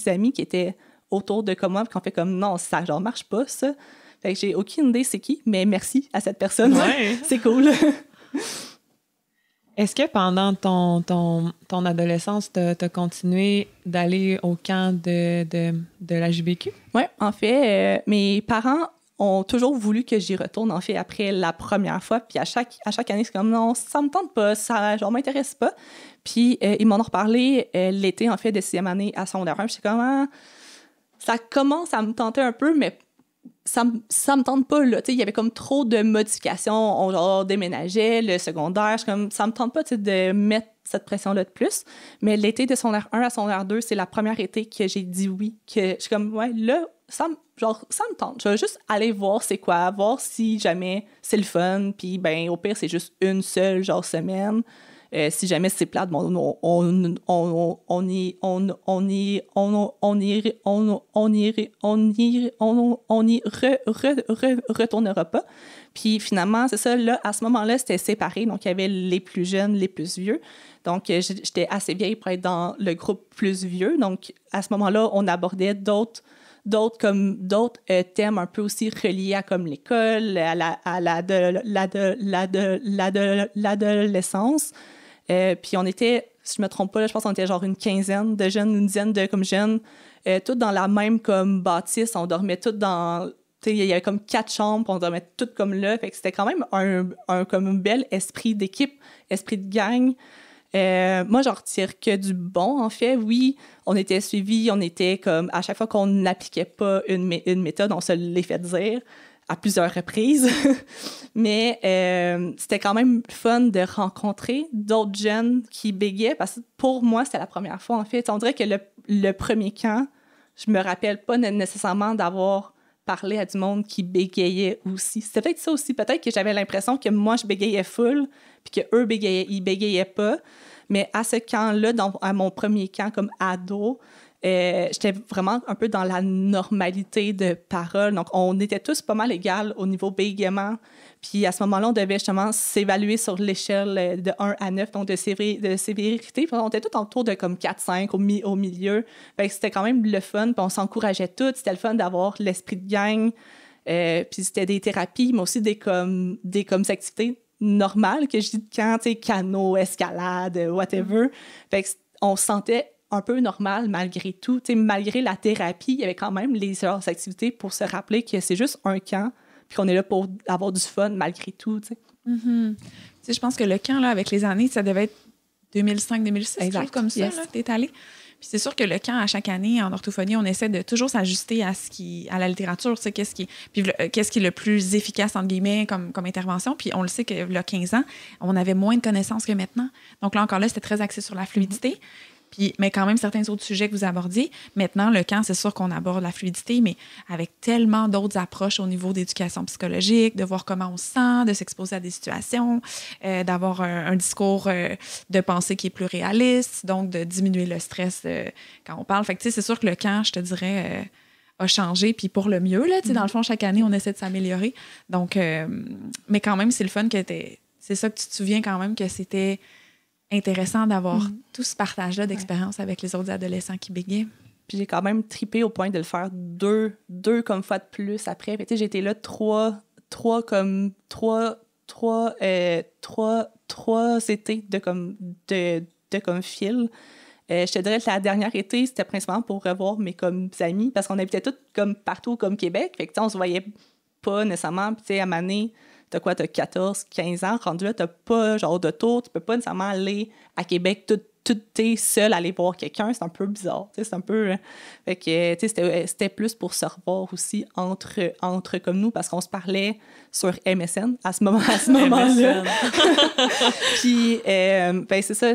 amis qui étaient autour de comme moi, puis qu'on fait comme « Non, ça genre marche pas, ça. » Fait que j'ai aucune idée c'est qui, mais merci à cette personne. Ouais. C'est cool. Est-ce que pendant ton adolescence, tu as continué d'aller au camp de la JBQ? Oui, en fait, mes parents ont toujours voulu que j'y retourne, en fait, après la première fois. Puis à chaque année, c'est comme, non, ça me tente pas, ça genre m'intéresse pas. Puis ils m'en ont reparlé l'été, en fait, de 6e année à secondaire 1. Puis j'étais comme, ça commence à me tenter un peu, mais ça me tente pas, là. Il y avait comme trop de modifications. On genre, déménageait, le secondaire. Comme, ça me tente pas de mettre cette pression-là de plus. Mais l'été de secondaire 1 à secondaire 2, c'est la première été que j'ai dit oui. Que je suis comme, ouais, là, ça me tente. Je vais juste aller voir c'est quoi, voir si jamais c'est le fun. Puis, ben, au pire, c'est juste une seule, genre, semaine. Si jamais c'est plate, bon, on y retournera pas. Puis finalement, c'est ça, là, à ce moment-là, c'était séparé. Donc, il y avait les plus jeunes, les plus vieux. Donc, j'étais assez vieille pour être dans le groupe plus vieux. Donc, à ce moment-là, on abordait d'autres thèmes un peu aussi reliés à comme l'école, à l'adolescence. Puis on était, si je me trompe pas, là, je pense qu'on était genre une quinzaine de jeunes, une dizaine de comme jeunes, tous dans la même comme bâtisse. On dormait tous dans... Il y avait comme 4 chambres, on dormait toutes comme là. Fait que c'était quand même comme un bel esprit d'équipe, esprit de gang. Moi, j'en retire que du bon, en fait. Oui, on était suivis, on était comme... À chaque fois qu'on n'appliquait pas une méthode, on se l'est fait dire à plusieurs reprises. Mais c'était quand même fun de rencontrer d'autres jeunes qui bégayaient, parce que pour moi, c'était la première fois, en fait. On dirait que le premier camp, je me rappelle pas nécessairement d'avoir parlé à du monde qui bégayait aussi. C'était peut-être ça aussi. Peut-être que j'avais l'impression que moi, je bégayais full, puis qu'eux, ils bégayaient pas. Mais à ce camp-là, à mon premier camp comme ado, j'étais vraiment un peu dans la normalité de parole. Donc, on était tous pas mal égales au niveau bégaiement. Puis à ce moment-là, on devait justement s'évaluer sur l'échelle de 1 à 9, donc de sévérité. Puis on était tous autour de comme 4-5 au milieu. Fait que c'était quand même le fun. Puis on s'encourageait tous. C'était le fun d'avoir l'esprit de gang. Puis c'était des thérapies, mais aussi des activités normales que je dis de camp, tu sais, canot, escalade, whatever. Fait qu'on se sentait un peu normal malgré tout. Tu sais, malgré la thérapie, il y avait quand même les activités pour se rappeler que c'est juste un camp puis qu'on est là pour avoir du fun malgré tout, tu sais. Mm-hmm. Tu sais, je pense que le camp, là, avec les années, ça devait être 2005-2006, quelque Exact. chose comme ça, Yes. là, t'es allée. Puis c'est sûr que le camp, à chaque année, en orthophonie, on essaie de toujours s'ajuster à la littérature, tu sais, qu'est-ce qui est le plus efficace, entre guillemets, comme intervention. Puis on le sait qu'il y a 15 ans, on avait moins de connaissances que maintenant. Donc là, encore là, c'était très axé sur la fluidité. Puis, mais quand même, certains autres sujets que vous abordiez. Maintenant, le camp, c'est sûr qu'on aborde la fluidité, mais avec tellement d'autres approches au niveau d'éducation psychologique, de voir comment on se sent, de s'exposer à des situations, d'avoir un discours de pensée qui est plus réaliste, donc de diminuer le stress quand on parle. Fait que, tu sais, c'est sûr que le camp, je te dirais, a changé, puis pour le mieux, là, tu sais, dans le fond, chaque année, on essaie de s'améliorer. Donc, mais quand même, c'est le fun que c'est ça que tu te souviens quand même que c'était intéressant d'avoir tout ce partage-là d'expérience avec les autres adolescents qui bégaient. Puis j'ai quand même trippé au point de le faire deux comme fois de plus après. Tu sais, j'ai été là trois étés de comme fil. Je te dirais que la dernière été, c'était principalement pour revoir mes comme amis, parce qu'on habitait tous comme partout comme Québec. Fait que, tu sais, on se voyait pas nécessairement. Puis, tu sais, à ma année, t'as 14, 15 ans, rendu là, t'as pas genre d'auto, tu peux pas nécessairement aller à Québec t'es seul à aller voir quelqu'un, c'est un peu bizarre, tu sais, c'est un peu... fait que, tu sais, c'était plus pour se revoir aussi entre comme nous, parce qu'on se parlait sur MSN à ce moment-là. Puis, ben c'est ça,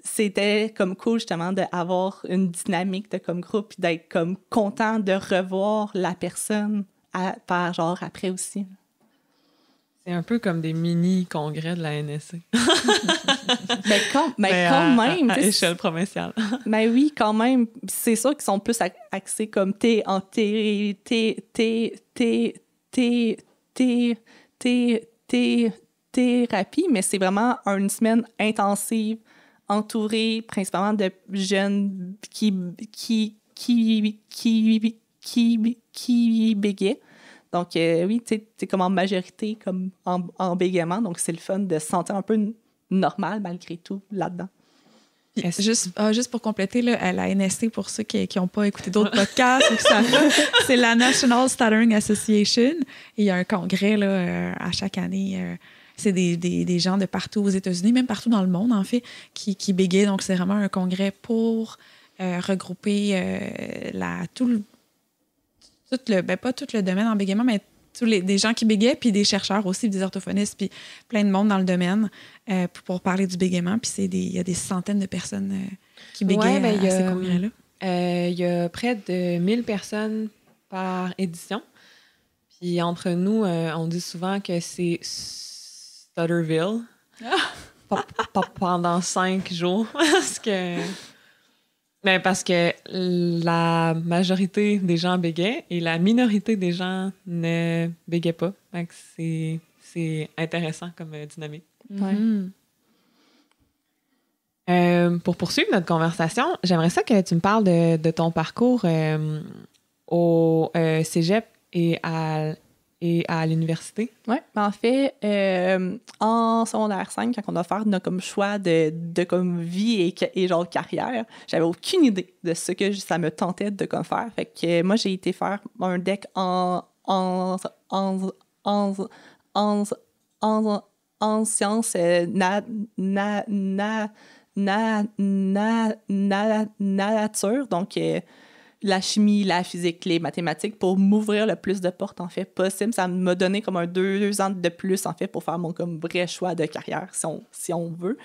c'était comme cool, justement, d'avoir une dynamique de comme groupe, puis d'être comme content de revoir la personne par genre après aussi. C'est un peu comme des mini-congrès de la NSC. Mais quand même. À échelle provinciale. Mais oui, quand même. C'est sûr qu'ils sont plus axés comme thérapie, mais c'est vraiment une semaine intensive, entourée principalement de jeunes qui bégaient. Donc, oui, tu sais, comme en majorité, comme en bégaiement. Donc, c'est le fun de se sentir un peu normal, malgré tout, là-dedans. Juste pour compléter, là, la NST, pour ceux qui n'ont pas écouté d'autres podcasts ou qui savent pas, c'est la National Stuttering Association. Et il y a un congrès là, à chaque année. C'est des gens de partout aux États-Unis, même partout dans le monde, en fait, qui bégayent. Donc, c'est vraiment un congrès pour regrouper pas tout le domaine en bégaiement, mais des gens qui bégaient, puis des chercheurs aussi, des orthophonistes, puis plein de monde dans le domaine pour parler du bégaiement. Puis il y a des centaines de personnes qui bégayent à ces congrès-là. Il y a près de 1000 personnes par édition. Puis entre nous, on dit souvent que c'est Stutterville pendant 5 jours. Parce que la majorité des gens bégaient et la minorité des gens ne bégaient pas. Fait que c'est intéressant comme dynamique. Ouais. Pour poursuivre notre conversation, j'aimerais ça que tu me parles de ton parcours au cégep et à l'université. Oui, en fait, en secondaire 5, quand on a fait notre comme choix de comme vie et genre carrière, j'avais aucune idée de ce que ça me tentait de comme faire. Fait que moi, j'ai été faire un deck en sciences nature, donc la chimie, la physique, les mathématiques, pour m'ouvrir le plus de portes, en fait, possible. Ça m'a donné comme 2 ans de plus, en fait, pour faire mon comme vrai choix de carrière, si on veut.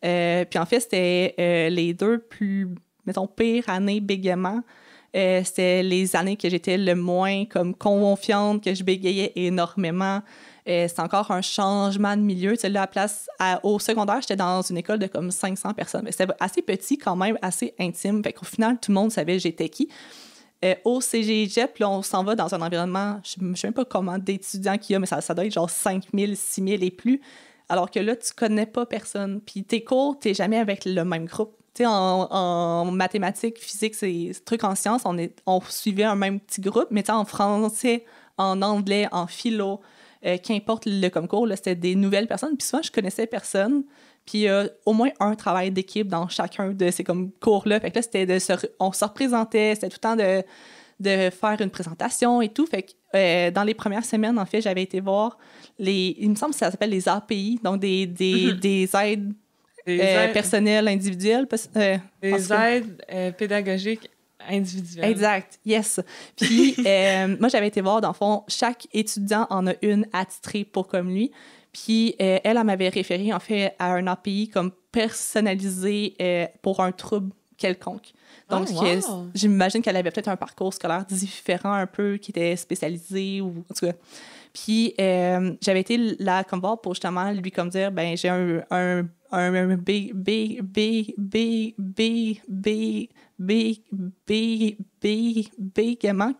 Puis en fait, c'était les 2 plus, mettons, pires années bégaiement. C'était les années que j'étais le moins comme confiante, que je bégayais énormément. C'est encore un changement de milieu. Tu sais, là, au secondaire, j'étais dans une école de comme 500 personnes. Mais c'était assez petit, quand même, assez intime. Fait qu'au final, tout le monde savait j'étais qui. Au cégep, là, on s'en va dans un environnement, je ne sais même pas comment d'étudiants qu'il y a, mais ça doit être genre 5000, 6000 et plus. Alors que là, tu connais pas personne. Puis tes cours, tu n'es jamais avec le même groupe. Tu sais, en mathématiques, physique, c'est trucs en sciences, on suivait un même petit groupe. Mais tu sais, en français, en anglais, en philo, qu'importe le comme cours, là, c'était des nouvelles personnes. Puis souvent, je connaissais personne. Puis au moins un travail d'équipe dans chacun de ces comme cours-là. Fait que là, c'était on se représentait, c'était tout le temps de faire une présentation et tout. Fait que dans les premières semaines, en fait, j'avais été voir il me semble que ça s'appelle les API, donc des aides personnelles, individuelles. Des aides pédagogiques individuelles. Exact, yes. Puis, moi, j'avais été voir, dans le fond, chaque étudiant en a une attitrée pour comme lui. Puis, elle m'avait référé, en fait, à un API comme personnalisé pour un trouble quelconque. Donc, j'imagine qu'elle avait peut-être un parcours scolaire différent un peu, qui était spécialisé ou en tout cas. Puis, j'avais été là comme voir pour justement lui comme dire, ben j'ai un gaiement,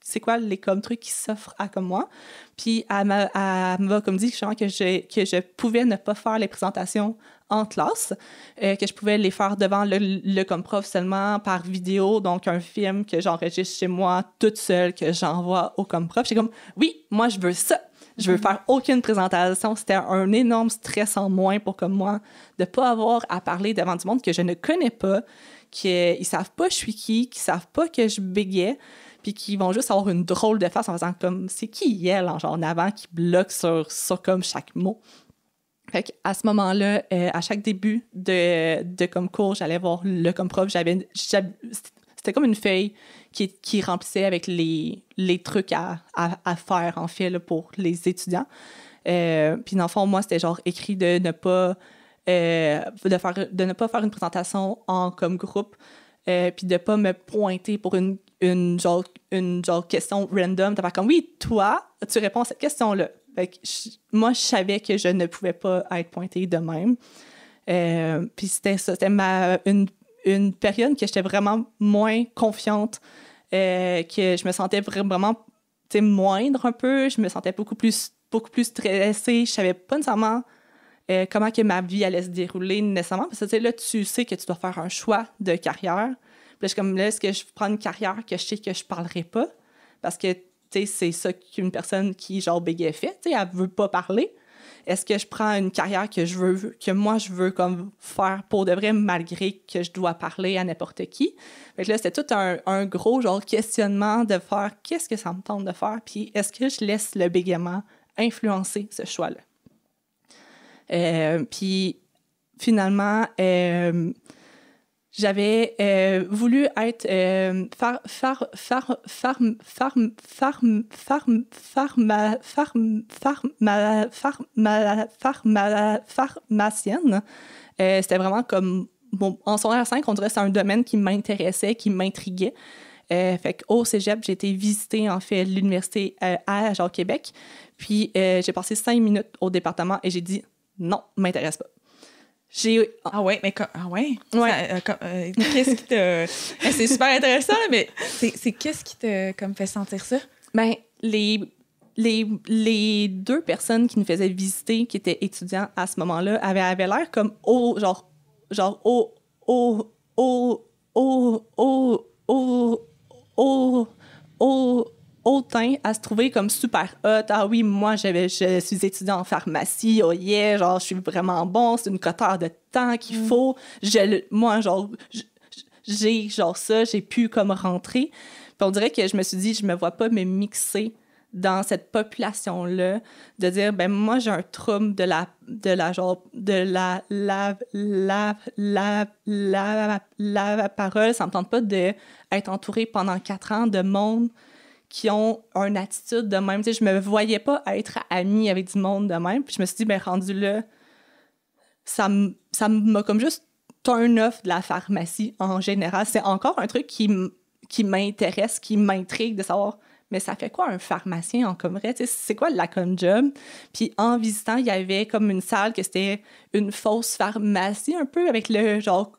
c'est quoi les comme trucs qui s'offrent à comme moi. Puis elle m'a comme dit justement que je pouvais ne pas faire les présentations en classe, que je pouvais les faire devant le comme prof seulement par vidéo, donc un film que j'enregistre chez moi toute seule, que j'envoie au comme prof. J'étais comme, oui, moi je veux ça. Je veux faire aucune présentation. C'était un énorme stress en moins pour comme moi de pas avoir à parler devant du monde que je ne connais pas, qu'ils savent pas je suis qui, qu'ils savent pas que je bégayais, puis qu'ils vont juste avoir une drôle de face en faisant comme c'est qui elle en avant qui bloque sur comme chaque mot. Fait qu'à ce moment-là, à chaque début de comme cours, j'allais voir le comme prof. C'était comme une feuille qui remplissait avec les trucs à faire, en fait, là, pour les étudiants. Puis, dans le fond, moi, c'était genre écrit de ne pas faire une présentation en comme groupe, puis de ne pas me pointer pour une genre question random. De faire comme, oui, toi, tu réponds à cette question-là. Fait que moi, je savais que je ne pouvais pas être pointée de même. Puis c'était ça, c'était une période que j'étais vraiment moins confiante, que je me sentais vraiment moindre un peu, je me sentais beaucoup plus stressée, je savais pas nécessairement comment que ma vie allait se dérouler nécessairement, parce que là, tu sais que tu dois faire un choix de carrière. Puis là, je suis comme, là, est-ce que je prends une carrière que je sais que je parlerai pas? Parce que, c'est ça qu'une personne qui, genre, bégaye fait, elle veut pas parler. Est-ce que je prends une carrière que moi, je veux comme faire pour de vrai, malgré que je dois parler à n'importe qui? Fait que là, c'était tout un gros genre questionnement de faire qu'est-ce que ça me tente de faire, puis est-ce que je laisse le bégaiement influencer ce choix-là? Puis finalement, j'avais voulu être pharmacienne. C'était vraiment comme en secondaire 5, on dirait que c'est un domaine qui m'intéressait, qui m'intriguait. Fait qu'au cégep, j'ai été visiter en fait l'université à Québec. Puis j'ai passé 5 minutes au département et j'ai dit non, m'intéresse pas. Ah ouais, mais ouais. Qu'est-ce qui te c'est super intéressant, mais c'est qu'est-ce qui te comme fait sentir ça? Ben les 2 personnes qui nous faisaient visiter, qui étaient étudiants à ce moment-là, avaient l'air comme teint, à se trouver comme super hot. Ah oui, moi, je suis étudiant en pharmacie. Oh yeah, genre, je suis vraiment bon. C'est une quoteur de temps qu'il faut. Moi, genre, j'ai genre ça. J'ai pu comme rentrer. Puis on dirait que je me suis dit, je me vois pas me mixer dans cette population-là, de dire, ben moi, j'ai un trouble de la parole. Ça me tente pas d'être entourée pendant 4 ans de monde qui ont une attitude de même. Tu sais, je me voyais pas être amie avec du monde de même. Puis je me suis dit, ben rendu là, ça m'a comme juste turn off de la pharmacie en général. C'est encore un truc qui m'intéresse, qui m'intrigue de savoir, mais ça fait quoi un pharmacien en comme vrai? Tu sais, c'est quoi la comme job? Puis en visitant, il y avait comme une salle que c'était une fausse pharmacie un peu avec le genre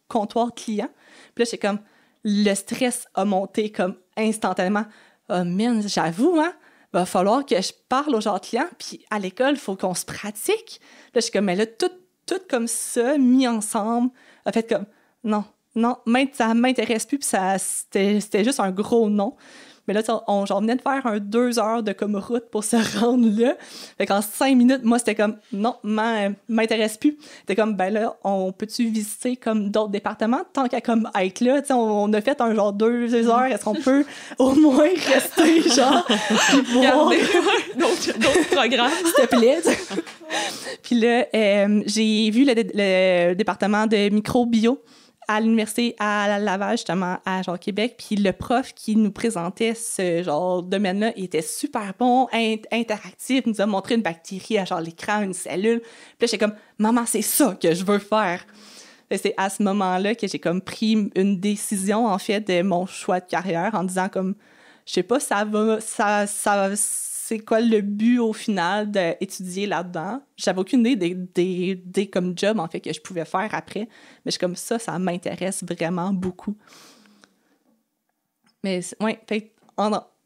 comptoir client. Puis là, j'étais comme, le stress a monté comme instantanément. Oh man, j'avoue, hein, va falloir que je parle aux gens clients, puis à l'école, il faut qu'on se pratique. Là, je suis comme, mais là, tout comme ça, mis ensemble, a fait comme, non, ça m'intéresse plus, puis c'était juste un gros non. Mais là, on venait de faire 2 heures de comme route pour se rendre là. Fait qu'en 5 minutes, moi, c'était comme, non, m'intéresse plus. C'était comme, ben là, on peut-tu visiter comme d'autres départements tant qu'à comme être là? Tu sais, on a fait un genre 2 heures. Est-ce qu'on peut au moins rester, genre, puis voir d'autres programmes? S'il te plaît. Puis là, j'ai vu le département de microbio à l'université à Laval, justement, à genre Québec. Puis le prof qui nous présentait ce genre domaine-là, il était super bon, interactif, il nous a montré une bactérie à genre l'écran, une cellule. Puis là, j'étais comme, maman, c'est ça que je veux faire. Et c'est à ce moment-là que j'ai comme pris une décision, en fait, de mon choix de carrière en disant comme, je sais pas, c'est quoi le but au final d'étudier là-dedans. J'avais aucune idée des comme job, en fait, que je pouvais faire après. Mais je suis comme ça m'intéresse vraiment beaucoup. Mais ouais, fait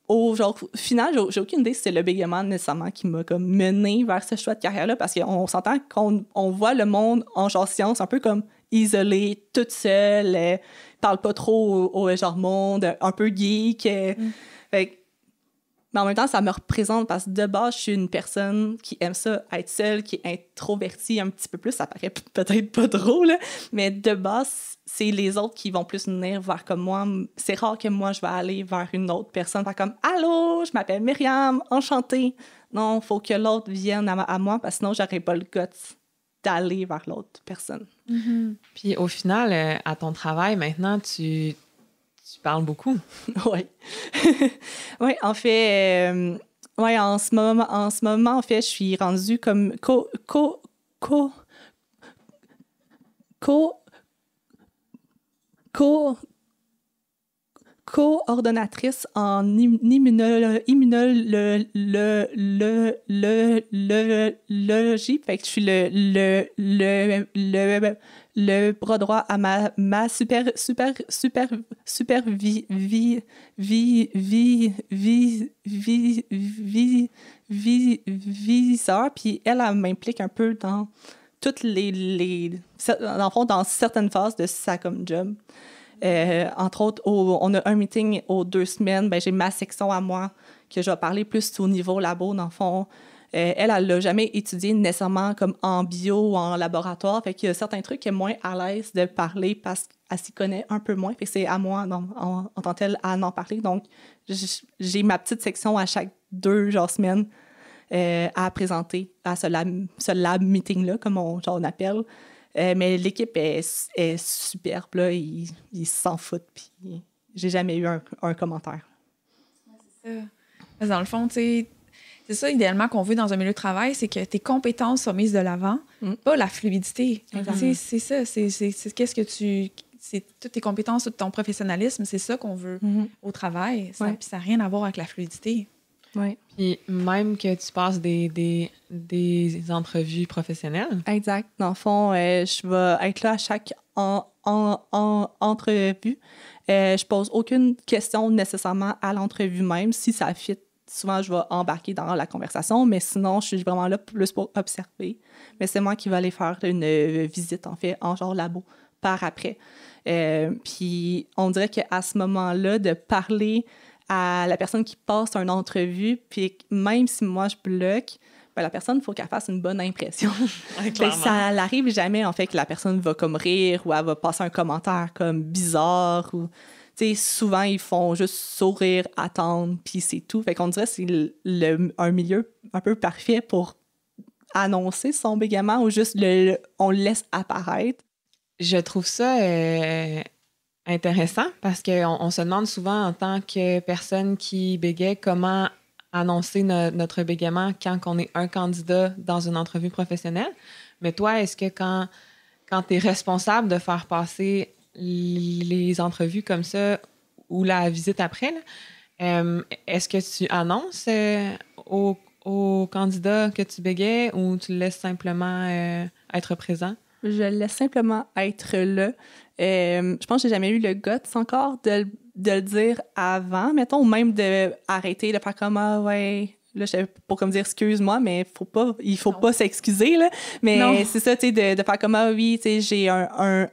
au final, j'ai aucune idée si c'est le bégaiement nécessairement qui m'a comme mené vers ce choix de carrière-là, parce qu'on s'entend qu'on voit le monde en genre science un peu comme isolé, toute seule, parle pas trop au genre monde, un peu geek. Fait mais en même temps, ça me représente parce que de base, je suis une personne qui aime ça, être seule, qui est introvertie un petit peu plus. Ça paraît peut-être pas drôle, mais de base, c'est les autres qui vont plus venir vers comme moi. C'est rare que moi, je vais aller vers une autre personne, faire comme « Allô, je m'appelle Myriam, enchantée ». Non, il faut que l'autre vienne à moi parce que sinon, j'aurais pas le guts d'aller vers l'autre personne. Mm-hmm. Puis au final, à ton travail, maintenant, tu parles beaucoup. Oui. Oui, en fait, ouais, en ce moment, en fait, je suis rendue comme coordonnatrice en immunologie. Fait que je suis le bras droit à ma superviseur, puis elle m'implique un peu dans toutes dans le fond, dans certaines phases de ça comme job. Entre autres, on a un meeting aux 2 semaines. Ben, j'ai ma section à moi que je vais parler plus au niveau labo, dans le fond. Elle l'a jamais étudié nécessairement comme en bio ou en laboratoire. Fait qu'il y a certains trucs qu'elle est moins à l'aise de parler parce qu'elle s'y connaît un peu moins. Fait que c'est à moi, en tant que telle, à en parler. Donc, j'ai ma petite section à chaque 2 semaines à présenter à ce lab meeting-là, comme on appelle. Mais l'équipe est superbe, là. Ils s'en foutent, puis j'ai jamais eu un commentaire. C'est ça. Dans le fond, tu sais, c'est ça, idéalement, qu'on veut dans un milieu de travail, c'est que tes compétences soient mises de l'avant, pas la fluidité. C'est ça, c'est qu'est-ce que c'est toutes tes compétences, tout ton professionnalisme, c'est ça qu'on veut au travail. Puis ça n'a rien à voir avec la fluidité. Oui. Puis même que tu passes des entrevues professionnelles. Exact. Dans le fond, je vais être là à chaque entrevue. Je pose aucune question nécessairement à l'entrevue même. Si ça fit, souvent, je vais embarquer dans la conversation, mais sinon, je suis vraiment là plus pour observer. Mais c'est moi qui vais aller faire une visite, en fait, en genre labo, par après. Puis on dirait qu'à ce moment-là, de parler à la personne qui passe une entrevue, puis même si moi, je bloque, ben, la personne, il faut qu'elle fasse une bonne impression. Ça n'arrive jamais, en fait, que la personne va comme rire ou elle va passer un commentaire comme bizarre. Ou, souvent, ils font juste sourire, attendre, puis c'est tout. Fait qu'on dirait que c'est un milieu un peu parfait pour annoncer son bégaiement ou juste on le laisse apparaître. Je trouve ça intéressant parce qu'on se demande souvent en tant que personne qui bégaye comment annoncer notre bégaiement quand on est un candidat dans une entrevue professionnelle. Mais toi, est-ce que quand tu es responsable de faire passer les entrevues comme ça ou la visite après, là, est-ce que tu annonces aux candidats que tu bégayes ou tu le laisses simplement être présent? Je laisse simplement être là. Je pense que j'ai jamais eu le guts encore de le dire avant, mettons, ou même d'arrêter de faire comme « Ah ouais, là, je sais pas comme dire excuse-moi, mais il faut pas s'excuser, là. » Mais c'est ça, tu sais, de faire comme « Ah oui, tu sais, j'ai un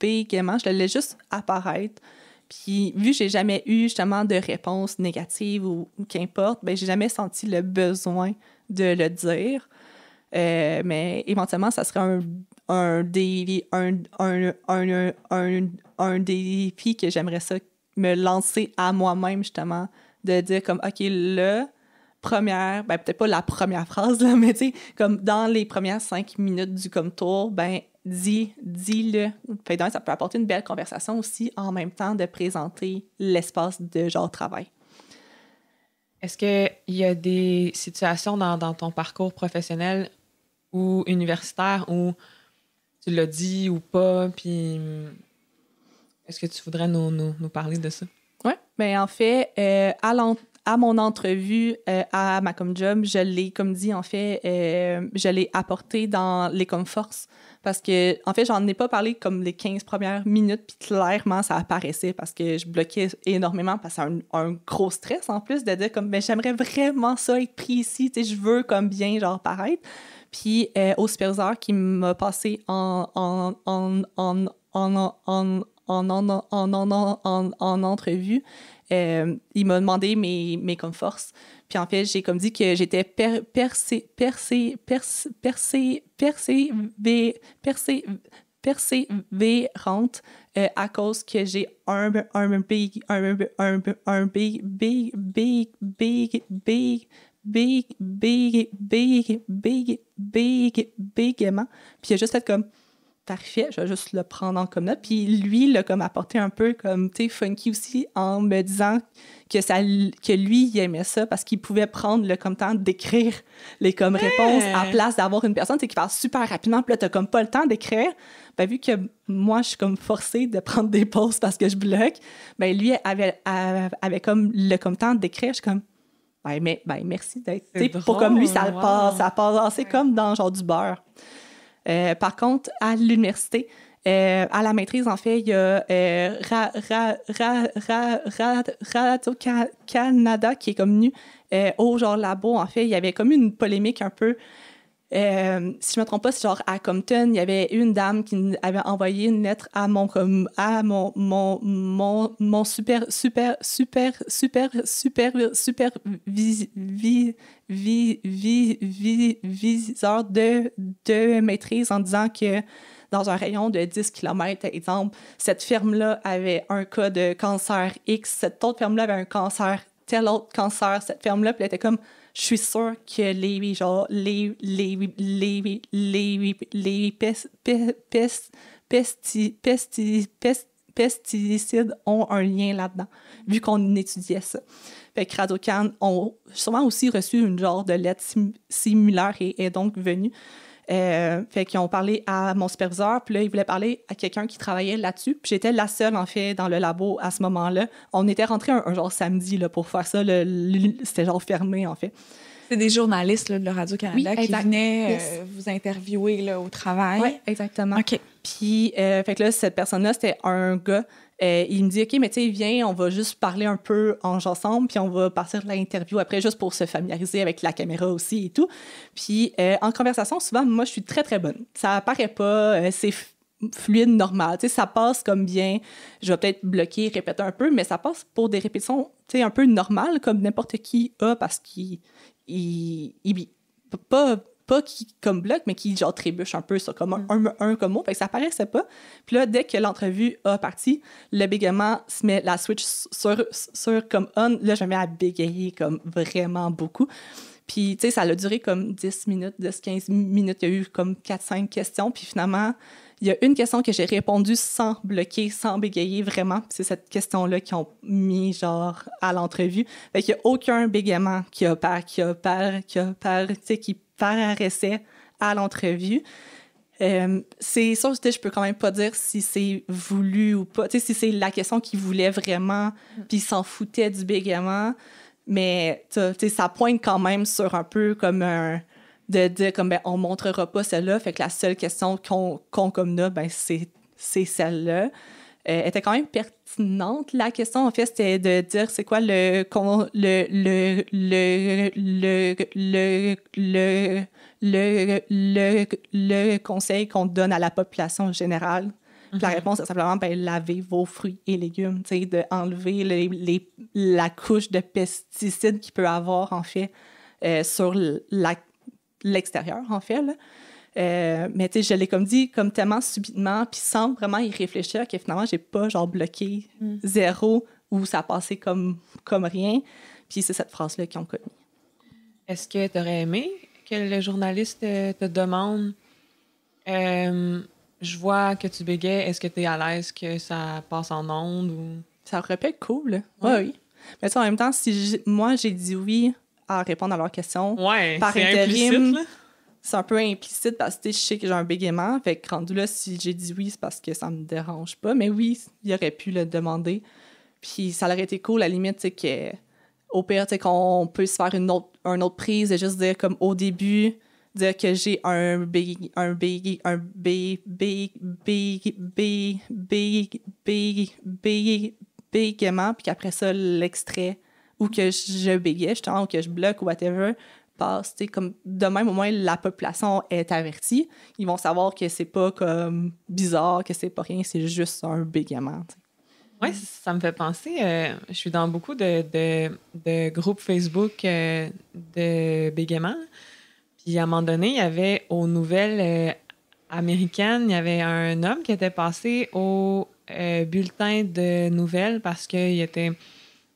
bégaiement. » Je le laisse juste apparaître. Puis, vu que j'ai jamais eu justement de réponse négative ou qu'importe, ben j'ai jamais senti le besoin de le dire. Mais éventuellement, ça serait un défi que j'aimerais ça me lancer à moi-même, justement, de dire comme, OK, là, première, ben peut-être pas la première phrase, là, mais tu sais, comme dans les premières 5 minutes du comme tour, ben dis-le. Fait donc, ça peut apporter une belle conversation aussi, en même temps de présenter l'espace de genre travail. Est-ce qu'il y a des situations dans ton parcours professionnel ou universitaire où tu l'as dit ou pas, puis est-ce que tu voudrais nous parler de ça? Oui, bien en fait, à mon entrevue à ma job, je l'ai, comme dit, en fait, je l'ai apporté dans les forces parce que, en fait, j'en ai pas parlé comme les 15 premières minutes, puis clairement, ça apparaissait parce que je bloquais énormément parce que c'est un gros stress en plus de dire comme, ben, j'aimerais vraiment ça être pris ici, tu sais, je veux comme bien, genre, paraître. Puis au superviseur qui m'a passé en entrevue, il m'a demandé mes comme forces. Puis en fait, j'ai comme dit que j'étais persévérante à cause que j'ai un bégaiement. Puis il a juste fait comme parfait, je vais juste le prendre en comme note. Puis lui, il a comme apporté un peu comme, tu sais, funky aussi en me disant que lui, il aimait ça parce qu'il pouvait prendre le comme temps d'écrire les comme réponses à place d'avoir une personne, tu sais, qui parle super rapidement. Puis là, t'as comme pas le temps d'écrire. Ben, vu que moi, je suis comme forcée de prendre des pauses parce que je bloque, ben lui avait comme le comme temps d'écrire. Je suis comme, ben merci d'être, pour comme lui, ça passait comme dans genre du beurre. Par contre, à l'université, à la maîtrise, en fait, il y a Radio-Canada qui est comme venu au genre labo. En fait, il y avait comme une polémique un peu. Si je me trompe pas, c'est genre à Compton, il y avait une dame qui avait envoyé une lettre à mon superviseur de maîtrise en disant que dans un rayon de 10 km, exemple, cette ferme-là avait un cas de cancer X, cette autre ferme-là avait un cancer, tel autre cancer, cette ferme-là, puis elle était comme, je suis sûre que les pesticides ont un lien là-dedans, vu qu'on étudiait ça. Fait que Radio-Can ont sûrement aussi reçu une genre de lettre similaire et est donc venue. Fait qu'ils ont parlé à mon superviseur, puis là, ils voulaient parler à quelqu'un qui travaillait là-dessus. Puis j'étais la seule, en fait, dans le labo à ce moment-là. On était rentrés un genre samedi là, pour faire ça. C'était genre fermé, en fait. C'est des journalistes là, de Radio-Canada qui venaient vous interviewer là, au travail. Oui, exactement. OK. Puis, fait que là, cette personne-là, c'était un gars. Il me dit, OK, mais tu sais, viens, on va juste parler un peu ensemble, puis on va partir de l'interview après, juste pour se familiariser avec la caméra aussi et tout. Puis, en conversation, souvent, moi, je suis très, très bonne. Ça apparaît pas, c'est fluide, normal. Tu sais, ça passe comme bien. Je vais peut-être bloquer, répéter un peu, mais ça passe pour des répétitions, tu sais, un peu normales, comme n'importe qui a, parce qu'il pas qui comme bloque, mais qui genre trébuche un peu sur comme un comme mot. Fait que ça paraissait pas. Puis là, dès que l'entrevue a parti, le bégaiement se met la switch sur comme on. Là, je me mets à bégayer comme vraiment beaucoup. Puis, tu sais, ça a duré comme 10 minutes, 10-15 minutes. Il y a eu comme 4-5 questions. Puis finalement, il y a une question que j'ai répondu sans bloquer, sans bégayer vraiment. Puis c'est cette question-là qu'ils ont mis genre à l'entrevue. Fait qu'il n'y a aucun bégaiement qui paraissait à l'entrevue. C'est sûr que je peux quand même pas dire si c'est voulu ou pas. Tu sais, si c'est la question qu'ils voulaient vraiment, puis ils s'en foutaient du bégaiement. Mais tu sais, ça pointe quand même sur un peu comme un... de dire comme, ben, on montrera pas celle-là. Fait que la seule question qu'on comme là, ben, c'est celle-là. Était quand même pertinente. La question, en fait, c'était de dire c'est quoi le conseil qu'on donne à la population générale. Mm-hmm. La réponse est simplement, ben, lavez vos fruits et légumes, tu sais, d'enlever la couche de pesticides qu'il peut avoir, en fait, sur l'extérieur, en fait, là. Mais tu sais, je l'ai comme dit comme tellement subitement, puis sans vraiment y réfléchir, que finalement, j'ai pas genre bloqué zéro où ça a passé comme rien. Puis c'est cette phrase-là qu'ils ont connue. Est-ce que tu aurais aimé que le journaliste te demande je vois que tu bégayes, est-ce que tu es à l'aise que ça passe en ondes ou... Ça aurait pu être cool. Oui. Mais tu sais, en même temps, si moi, j'ai dit oui à répondre à leurs questions par c'est intérim, implicite, là. c'est un peu implicite parce que je sais que j'ai un bégaiement. Fait que rendu là, si j'ai dit oui, c'est parce que ça me dérange pas. Mais oui, il aurait pu le demander. Puis ça aurait été cool, à la limite, tu sais, qu'au pire, tu sais, qu'on peut se faire une autre prise et juste dire comme au début, dire que j'ai un bégaiement, puis qu'après ça, l'extrait, ou que je bégayais, justement, ou que je bloque, ou whatever, passe. Tu sais, comme de même, au moins, la population est avertie. Ils vont savoir que c'est pas comme bizarre, que c'est pas rien, c'est juste un bégaiement. Oui, ça me fait penser, je suis dans beaucoup de groupes Facebook de bégaiement. Puis à un moment donné, il y avait aux nouvelles américaines, il y avait un homme qui était passé au bulletin de nouvelles parce qu'il était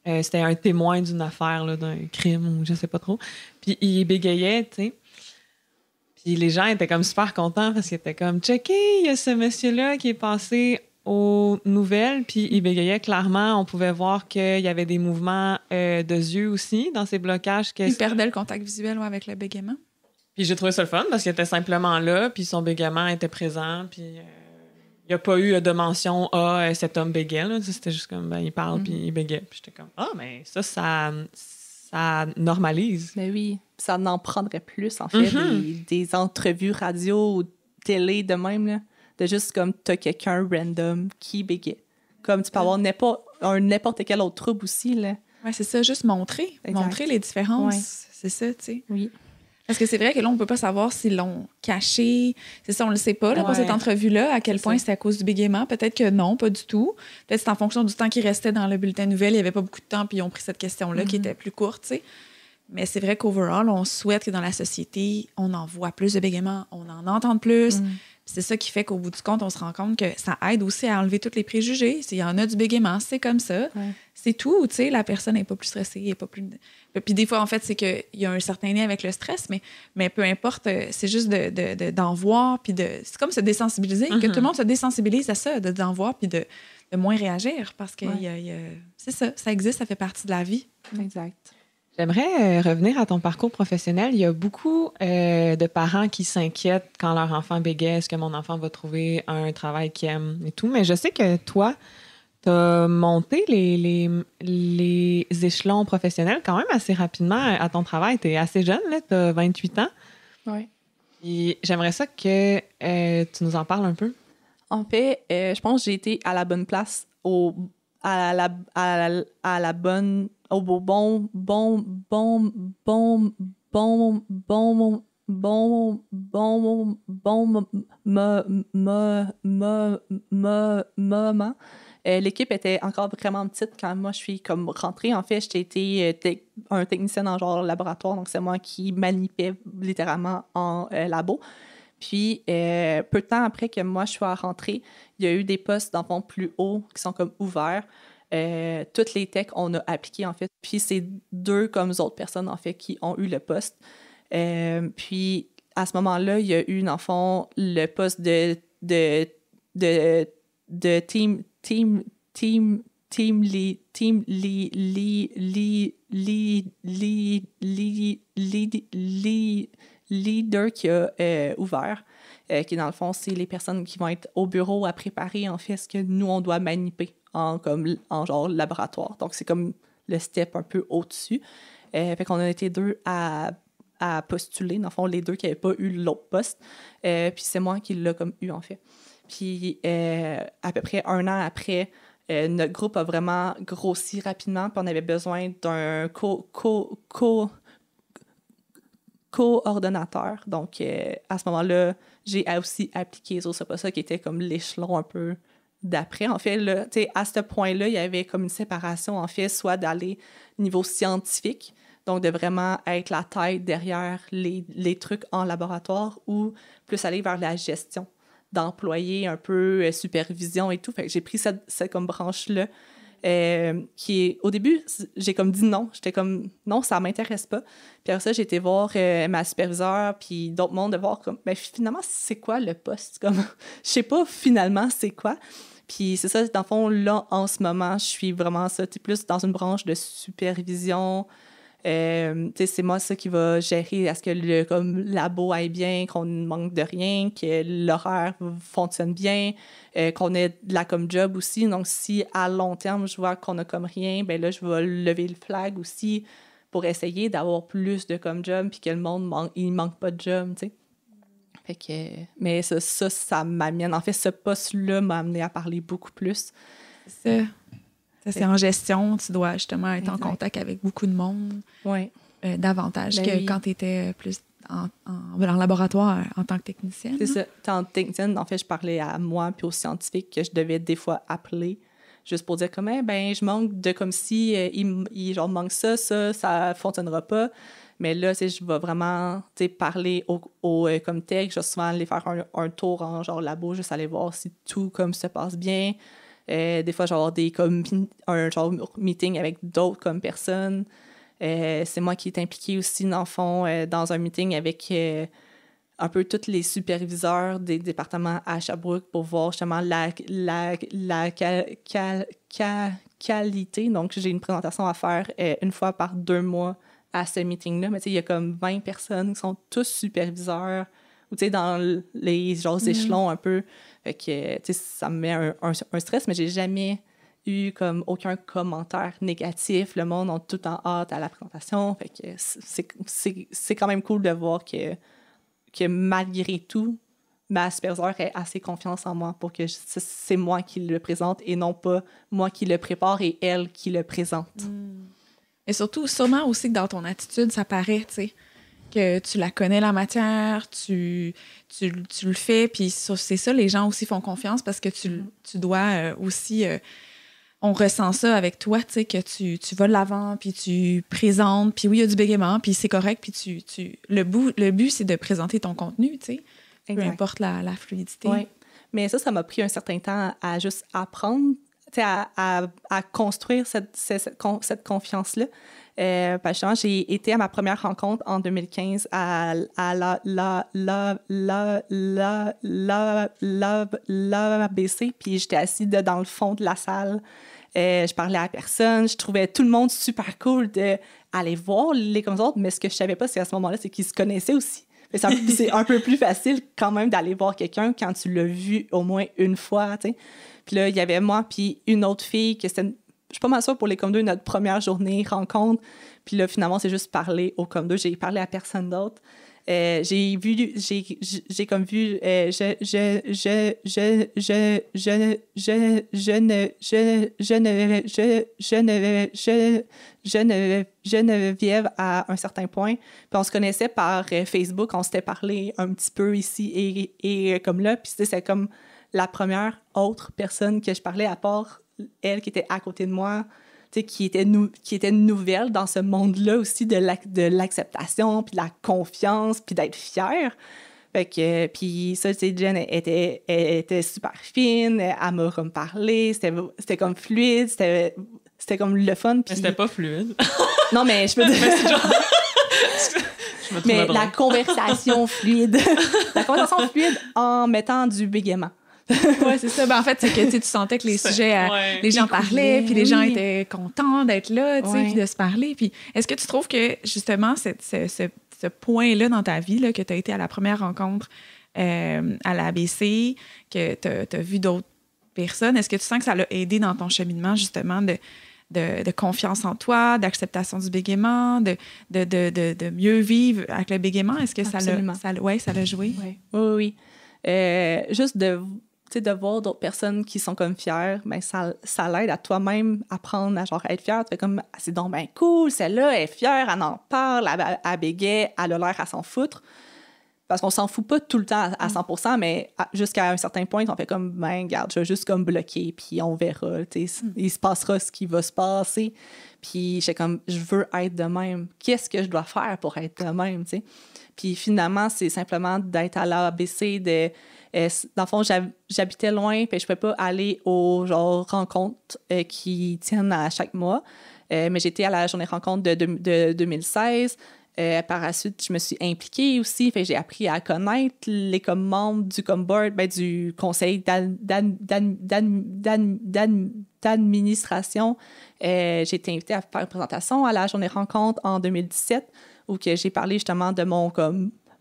c'était un témoin d'une affaire, là, d'un crime ou je sais pas trop. Puis il bégayait, tu sais. Puis les gens étaient comme super contents parce qu'ils étaient comme « Checkez, il y a ce monsieur-là qui est passé aux nouvelles. » Puis il bégayait clairement. On pouvait voir qu'il y avait des mouvements de yeux aussi dans ses blocages. Il perdait le contact visuel avec le bégaiement. Puis j'ai trouvé ça le fun parce qu'il était simplement là, puis son bégaiement était présent, puis il n'y a pas eu de mention « Ah, cet homme bégait ». C'était juste comme, il parle, puis il bégait. Puis j'étais comme « Ah, mais ça normalise. » Mais oui, ça en prendrait plus, en fait, des entrevues radio ou télé de même, là, de juste comme t'as quelqu'un random qui bégaye. Comme tu peux avoir n'importe quel autre trouble aussi, là. Oui, c'est ça, juste montrer les différences. Ouais. C'est ça, tu sais. Oui. Parce que c'est vrai que là, on ne peut pas savoir s'ils l'ont caché. C'est ça, on ne le sait pas, là, pour cette entrevue-là, à quel point c'était à cause du bégaiement. Peut-être que non, pas du tout. Peut-être que c'est en fonction du temps qui restait dans le bulletin de nouvelles. Il n'y avait pas beaucoup de temps, puis ils ont pris cette question-là qui était plus courte, tu sais. Mais c'est vrai qu'overall, on souhaite que dans la société, on en voit plus de bégaiement, on en entende plus. C'est ça qui fait qu'au bout du compte, on se rend compte que ça aide aussi à enlever tous les préjugés. S'il y en a du bégaiement, c'est comme ça. Ouais. C'est tout, tu sais, la personne n'est pas plus stressée, elle est pas plus... Puis des fois, en fait, c'est qu'il y a un certain lien avec le stress, mais peu importe, c'est juste d'en voir, puis c'est comme se désensibiliser, que tout le monde se désensibilise à ça, d'en voir, puis de moins réagir, parce que c'est ça existe, ça fait partie de la vie. Exact. J'aimerais revenir à ton parcours professionnel. Il y a beaucoup de parents qui s'inquiètent quand leur enfant bégaye. Est-ce que mon enfant va trouver un travail qu'il aime et tout? Mais je sais que toi, tu as monté les échelons professionnels quand même assez rapidement à ton travail. Tu es assez jeune, tu as 28 ans. Oui. Et j'aimerais ça que tu nous en parles un peu. En fait, je pense que j'ai été à la bonne place au bon moment. L'équipe était encore vraiment petite quand moi je suis comme rentrée. En fait, j'ai été un technicien en genre laboratoire, donc c'est moi qui manipais littéralement en labo. Puis, peu de temps après que moi je sois rentrée, il y a eu des postes dans le fond plus hauts qui sont comme ouverts. Toutes les techs, on a appliqué, en fait. Puis, c'est 2 comme autres personnes, en fait, qui ont eu le poste. Puis, à ce moment-là, il y a eu, dans le fond, le poste de leader qui a ouvert, qui, dans le fond, c'est les personnes qui vont être au bureau à préparer, en fait, ce que nous, on doit maniper en genre laboratoire. Donc, c'est comme le step un peu au-dessus. Fait qu'on a été 2 à postuler, dans le fond, les 2 qui n'avaient pas eu l'autre poste. Puis c'est moi qui l'ai comme eu, en fait. Puis à peu près 1 an après, notre groupe a vraiment grossi rapidement, puis on avait besoin d'un coordonnateur. Donc, à ce moment-là, j'ai aussi appliqué c'est pas ça qui était comme l'échelon un peu d'après. En fait, là, à ce point-là, il y avait comme une séparation, en fait, soit d'aller niveau scientifique, donc de vraiment être la tête derrière les trucs en laboratoire, ou plus aller vers la gestion, d'employer un peu supervision et tout. Fait que j'ai pris cette comme branche-là. qui est, au début, j'ai comme dit non. J'étais comme, non, ça m'intéresse pas. Puis après ça, j'ai été voir ma superviseure, puis d'autres mondes, de voir comme, ben finalement, c'est quoi le poste? Comme, je sais pas finalement c'est quoi. Puis c'est ça, dans le fond, là, en ce moment, je suis vraiment ça, plus dans une branche de supervision. C'est moi ça qui va gérer à ce que le comme, labo aille bien, qu'on ne manque de rien, que l'horaire fonctionne bien, qu'on ait de la comme job aussi. Donc, si à long terme, je vois qu'on a comme rien, ben là, je vais lever le flag aussi pour essayer d'avoir plus de comme job puis que le monde il manque pas de job, tu sais. Fait que, mais ça m'amène... En fait, ce poste-là m'a amené à parler beaucoup plus. C'est ça. Ça, c'est en gestion. Tu dois justement être en contact avec beaucoup de monde. Oui. Davantage que quand tu étais plus en laboratoire en tant que technicienne. C'est ça. En tant que technicienne, en fait, je parlais à moi puis aux scientifiques que je devais des fois appeler juste pour dire comme, je manque de comme si il genre manque ça fonctionnera pas. Mais là, je vais vraiment parler au comme tech. Je vais souvent aller faire un tour en genre labo, juste aller voir si tout comme se passe bien. Des fois, je vais avoir un genre meeting avec d'autres comme personnes. C'est moi qui est impliquée aussi, dans le fond, dans un meeting avec un peu tous les superviseurs des départements à Sherbrooke pour voir justement la qualité. Donc, j'ai une présentation à faire une fois par 2 mois à ce meeting-là. Mais il y a comme 20 personnes qui sont tous superviseurs ou dans les genres échelons un peu. Fait que ça me met un stress, mais j'ai jamais eu comme aucun commentaire négatif. Le monde a tout en hâte à la présentation. Fait que c'est quand même cool de voir que malgré tout, ma superviseure ait assez confiance en moi pour que c'est moi qui le présente et non pas moi qui le prépare et elle qui le présente. Et surtout, sûrement aussi que dans ton attitude, ça paraît, tu sais, que tu la connais, la matière, tu le fais, puis c'est ça, les gens aussi font confiance parce que tu dois aussi... on ressent ça avec toi, tu sais, que tu vas de l'avant, puis tu présentes, puis oui, il y a du bégaiement, puis c'est correct, puis le but, c'est de présenter ton contenu, tu sais, peu importe la fluidité. Oui, mais ça m'a pris un certain temps à juste apprendre, tu sais, à construire cette confiance-là. Parce que justement, j'ai été à ma première rencontre en 2015 à l'ABC, puis j'étais assise dans le fond de la salle. Je parlais à personne. Je trouvais tout le monde super cool d'aller voir les comme autres, mais ce que je savais pas, c'est à ce moment-là, c'est qu'ils se connaissaient aussi. C'est un peu plus facile quand même d'aller voir quelqu'un quand tu l'as vu au moins une fois, tu sais. Puis là, il y avait moi puis une autre fille que c'était... Je suis pas mal sûre pour les Com2, notre première journée rencontre. Puis là, finalement, c'est juste parler au Com2. J'ai parlé à personne d'autre. J'ai comme vu Geneviève à un certain point. Puis on se connaissait par Facebook. On s'était parlé un petit peu ici et comme là. Puis c'est comme la première autre personne que je parlais à part elle qui était à côté de moi, qui était nouvelle dans ce monde-là aussi de l'acceptation, puis de la confiance, puis d'être fière. Fait que, puis ça, Jen était super fine, elle m'a comme parlé, c'était comme fluide, c'était comme le fun. Puis... Mais c'était pas fluide. Non, mais je peux dire... mais la conversation fluide. La conversation fluide en mettant du bégaiement. Oui, c'est ça. Ben, en fait, c'est que tu sentais que les sujets, les gens parlaient, puis les gens étaient contents d'être là, puis de se parler. Puis est-ce que tu trouves que, justement, ce point-là dans ta vie, là, que tu as été à la première rencontre à l'ABC, que tu as vu d'autres personnes, est-ce que tu sens que ça l'a aidé dans ton cheminement, justement, de confiance en toi, d'acceptation du bégaiement, de mieux vivre avec le bégaiement? Est-ce que ça l'a joué? Oui. Juste de voir d'autres personnes qui sont comme fières, ben ça l'aide à toi-même apprendre à genre être fière. Tu fais comme, c'est donc ben cool, celle-là elle est fière, elle en parle, elle bégaye, elle a l'air à s'en foutre. Parce qu'on s'en fout pas tout le temps à 100%, mais jusqu'à un certain point, on fait comme, ben, regarde, je vais juste comme bloquer, puis on verra. Il se passera ce qui va se passer. Puis j'étais comme, je veux être de même. Qu'est-ce que je dois faire pour être de même, tu sais? Puis finalement, c'est simplement d'être à l'ABC. Dans le fond, j'habitais loin, puis je ne pouvais pas aller aux rencontres qui tiennent à chaque mois. Mais j'étais à la journée rencontre de 2016. Par la suite, je me suis impliquée aussi. Fait, j'ai appris à connaître les membres du board, du conseil d'administration. J'ai été invitée à faire une présentation à la journée rencontre en 2017 où que j'ai parlé justement de mon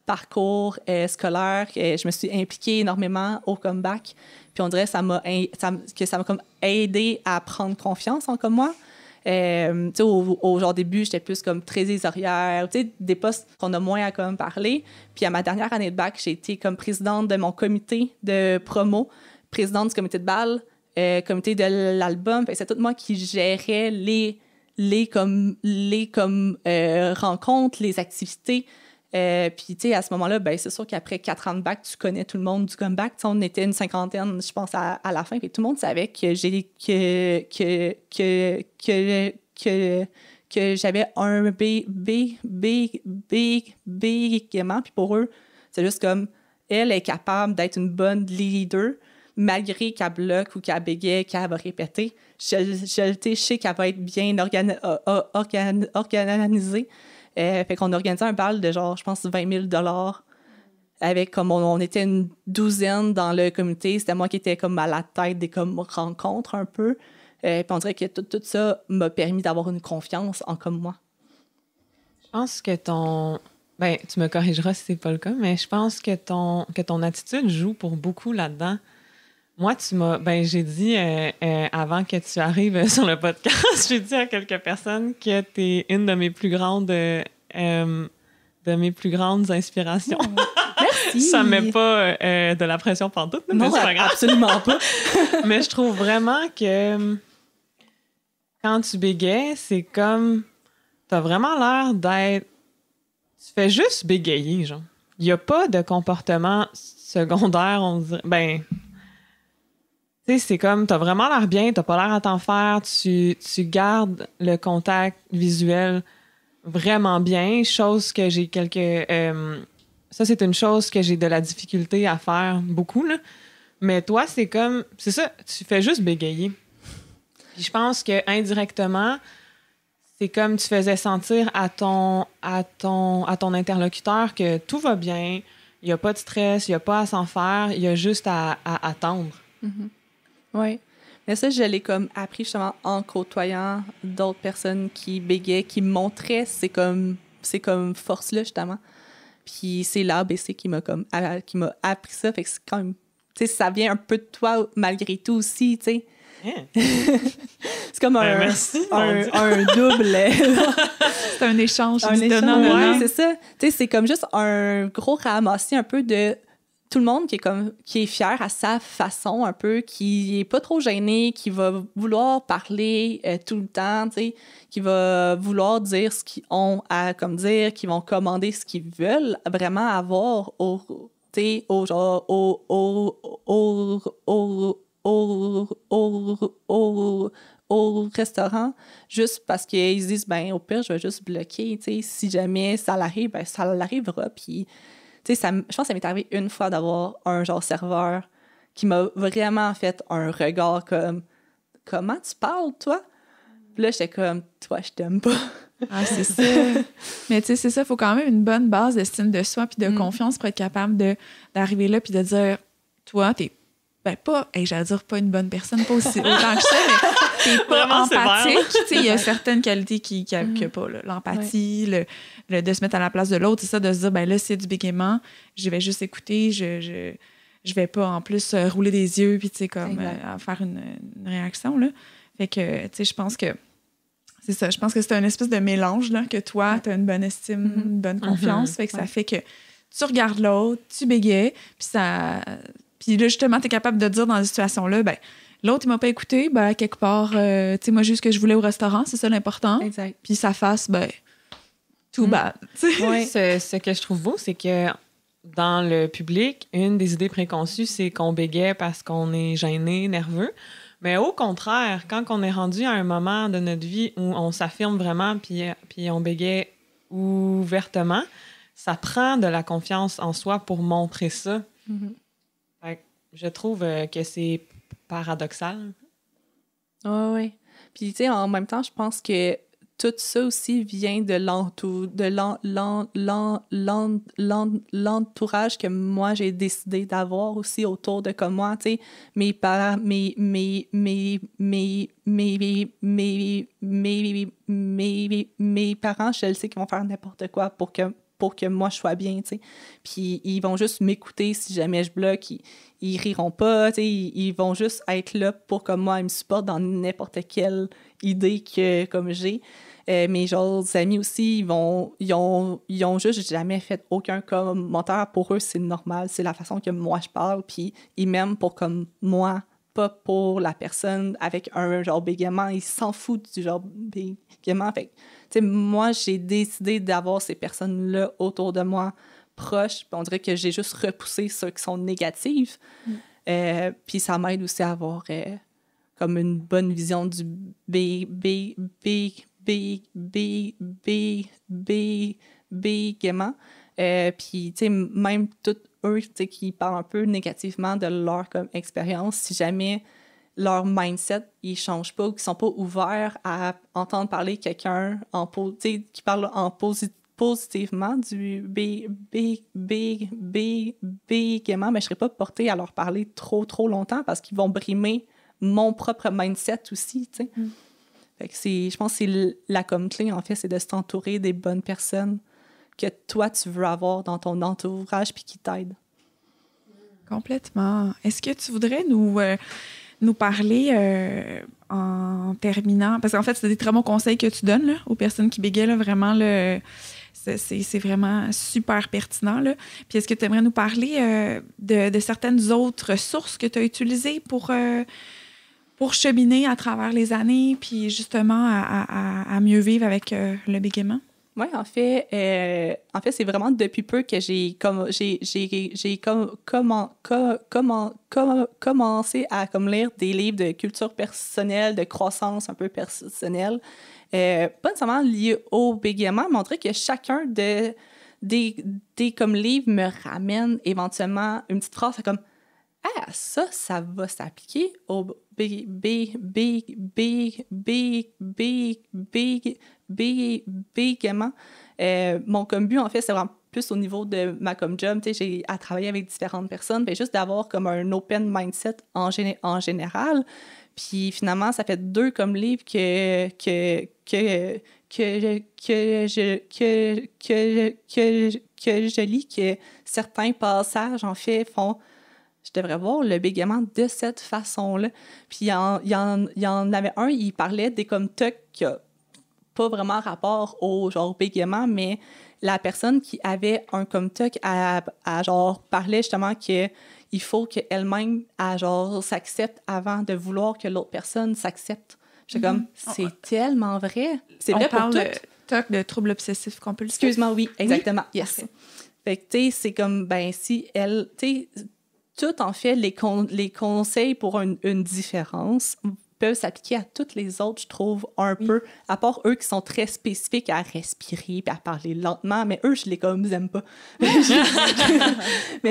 parcours scolaire. Je me suis impliquée énormément au comeback. Puis on dirait que ça m'a comme aidé à prendre confiance en moi. Au début, j'étais plus comme trésorière, des postes qu'on a moins à parler. Puis à ma dernière année de bac, j'ai été comme présidente de mon comité de promo, présidente du comité de bal, comité de l'album. C'est tout moi qui gérais les rencontres, les activités. Puis, à ce moment-là, c'est sûr qu'après 4 ans de bac, tu connais tout le monde du comeback. On était une 50aine, je pense, à la fin. Puis tout le monde savait que j'avais un bégaiement. Puis pour eux, c'est juste comme, elle est capable d'être une bonne leader, malgré qu'elle bloque ou qu'elle bégaye, qu'elle va répéter. Je sais qu'elle va être bien organisée. Fait qu'on organisait un bal de je pense, 20 000 $ avec comme on était une 12aine dans le comité. C'était moi qui étais comme à la tête des rencontres un peu. Puis on dirait que tout ça m'a permis d'avoir une confiance en moi. Je pense que tu me corrigeras si c'est pas le cas, mais je pense que ton attitude joue pour beaucoup là-dedans. Moi, j'ai dit avant que tu arrives sur le podcast, j'ai dit à quelques personnes que tu es une de mes plus grandes inspirations. Merci. Ça me met pas de la pression pantoute, mais c'est pas grave. Absolument pas. Mais je trouve vraiment que quand tu bégayes, c'est comme t'as vraiment l'air d'être. Tu fais juste bégayer, genre. Il y a pas de comportement secondaire, on dirait. Tu sais, c'est comme, t'as vraiment l'air bien, t'as pas l'air à t'en faire, tu gardes le contact visuel vraiment bien, chose que j'ai ça, c'est une chose que j'ai de la difficulté à faire beaucoup, là. Mais toi, c'est comme, c'est ça, tu fais juste bégayer. Puis je pense que indirectement, c'est comme tu faisais sentir à ton interlocuteur que tout va bien, il n'y a pas de stress, il n'y a pas à s'en faire, il y a juste à attendre. Mm-hmm. Oui. Mais ça, je l'ai appris justement en côtoyant d'autres personnes qui bégayaient, qui me montraient ces forces-là, justement. Puis c'est l'ABC qui m'a appris ça. Fait que c'est quand même, tu sais, ça vient un peu de toi malgré tout aussi, tu sais. Yeah. C'est comme un double. C'est un échange. Oui, c'est ça. Tu sais, c'est comme juste un gros ramassis un peu de tout le monde qui est fier à sa façon un peu, qui est pas trop gêné, qui va vouloir parler tout le temps, tu sais, qui va vouloir dire ce qu'ils ont à dire, qui vont commander ce qu'ils veulent vraiment avoir au restaurant, juste parce qu'ils se disent, au pire, je vais juste bloquer, tu sais, si jamais ça l'arrive, ça l'arrivera, puis tu sais, je pense que ça m'est arrivé une fois d'avoir un serveur qui m'a vraiment fait un regard comme « Comment tu parles, toi? » Puis là, j'étais comme « Toi, je t'aime pas. » Ah, c'est ça. Mais tu sais, c'est ça, il faut quand même une bonne base d'estime de soi puis de confiance pour être capable d'arriver là puis de dire « Toi, t'es pas, j'allais dire pas une bonne personne, pas aussi autant que ça, mais t'es pas vraiment empathique. » Tu sais, il y a certaines qualités qu'il n'y a pas, là. L'empathie, le de se mettre à la place de l'autre, c'est ça, de se dire, là, c'est du bégaiement, je vais juste écouter, je vais pas en plus rouler des yeux puis, tu sais, comme faire une réaction, là. Fait que, tu sais, je pense que c'est ça. Je pense que c'est un espèce de mélange, là, que toi, t'as une bonne estime, une bonne confiance. Fait que ça fait que tu regardes l'autre, tu bégayes, puis ça... Puis là, justement, t'es capable de dire dans cette situation-là, l'autre, il m'a pas écouté, quelque part, tu sais, moi, juste ce que je voulais au restaurant, c'est ça l'important. Exact. Puis ça fasse, too bad. Ouais. Ce que je trouve beau, c'est que dans le public, une des idées préconçues, c'est qu'on bégaye parce qu'on est gêné, nerveux. Mais au contraire, quand on est rendu à un moment de notre vie où on s'affirme vraiment puis on bégaye ouvertement, ça prend de la confiance en soi pour montrer ça. Mm-hmm. Fait que je trouve que c'est paradoxal. Oui. Puis, tu sais, en même temps, je pense que tout ça aussi vient de l'entourage que moi, j'ai décidé d'avoir aussi autour de comme moi, tu sais, mes parents, mes parents, je le sais qu'ils vont faire n'importe quoi pour que moi, je sois bien, tu sais. Puis ils vont juste m'écouter si jamais je bloque. Ils riront pas, tu sais. Ils vont juste être là pour que moi, ils me supportent dans n'importe quelle idée que comme j'ai. Mes autres amis aussi, ils ont juste jamais fait aucun commentaire. Pour eux, c'est normal. C'est la façon que moi, je parle. Puis ils m'aiment pour comme moi, pas pour la personne avec un genre bégaiement. Ils s'en foutent du genre bégaiement. Fait que, moi, j'ai décidé d'avoir ces personnes-là autour de moi, proches. Puis on dirait que j'ai juste repoussé ceux qui sont négatives. Puis ça m'aide aussi à avoir comme une bonne vision du bégaiement. Puis, tu sais, même tous eux, tu sais, qui parlent un peu négativement de leur comme expérience, si jamais leur mindset, ils changent pas ou qu'ils sont pas ouverts à entendre parler quelqu'un qui parle positivement du bégaiement, mais je serais pas portée à leur parler trop longtemps parce qu'ils vont brimer mon propre mindset aussi, tu sais. Fait que je pense que c'est la comme clé, en fait, c'est de s'entourer des bonnes personnes que toi, tu veux avoir dans ton entourage puis qui t'aident. Complètement. Est-ce que tu voudrais nous parler en terminant? Parce qu'en fait, c'est des très bons conseils que tu donnes là, aux personnes qui bégayent. Là, vraiment, c'est vraiment super pertinent. Là. Puis est-ce que tu aimerais nous parler de certaines autres sources que tu as utilisées pour cheminer à travers les années, puis justement à mieux vivre avec le bégaiement? Oui, en fait, c'est vraiment depuis peu que j'ai commencé à comme lire des livres de culture personnelle, de croissance un peu personnelle, pas nécessairement liés au bégaiement, mais on dirait que chacun des comme livres me ramène éventuellement une petite phrase comme « Ah, ça va s'appliquer au bégaiement. » Mon comme but, en fait, c'est vraiment plus au niveau de ma comme job. Tu sais, j'ai à travailler avec différentes personnes, bien, juste d'avoir comme un open mindset en général. Puis finalement, ça fait 2 comme livres que je lis, que certains passages, en fait, font... Je devrais voir le bégaiement de cette façon-là. Puis il y en avait un, il parlait des comme tocs qui n'a pas vraiment rapport au genre bégaiement, mais la personne qui avait un comme toc, à genre parlait justement qu'il faut qu'elle-même genre s'accepte avant de vouloir que l'autre personne s'accepte. J'étais comme, c'est tellement vrai. C'est vrai pour tout. On parle de TOC, de trouble obsessif compulsif. Excuse-moi, oui, exactement. Oui? Yes. Fait que, tu sais, c'est comme, ben, si elle, tu sais, tout, en fait, les conseils pour une différence peuvent s'appliquer à toutes les autres, je trouve, un peu, à part eux qui sont très spécifiques à respirer et à parler lentement, mais eux, je les comme aime pas. Mais tu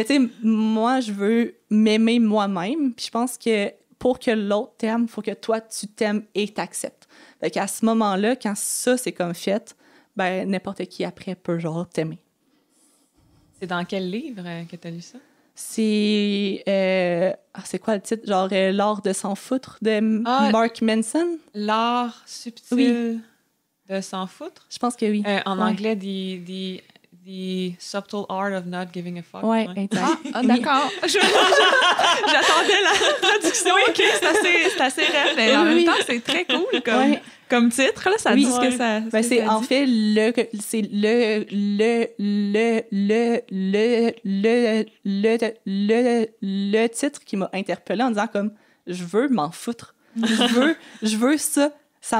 sais, moi, je veux m'aimer moi-même, puis je pense que pour que l'autre t'aime, il faut que toi, tu t'aimes et t'acceptes. Fait qu'à ce moment-là, quand ça, c'est comme fait, ben n'importe qui après peut genre t'aimer. C'est dans quel livre que tu as lu ça? C'est quoi le titre? Genre L'art de s'en foutre de Mark Manson? L'art subtil de s'en foutre? Je pense que oui. En anglais, The Subtle Art of Not Giving a Fuck. Ouais, exact. D'accord. J'attendais la traduction. OK, c'est assez rêve. Mais en même temps, c'est très cool comme titre. Là, ça dit ce que ça... Ben, c'est en fait le titre qui m'a interpellée en disant comme je veux m'en foutre. Je veux ça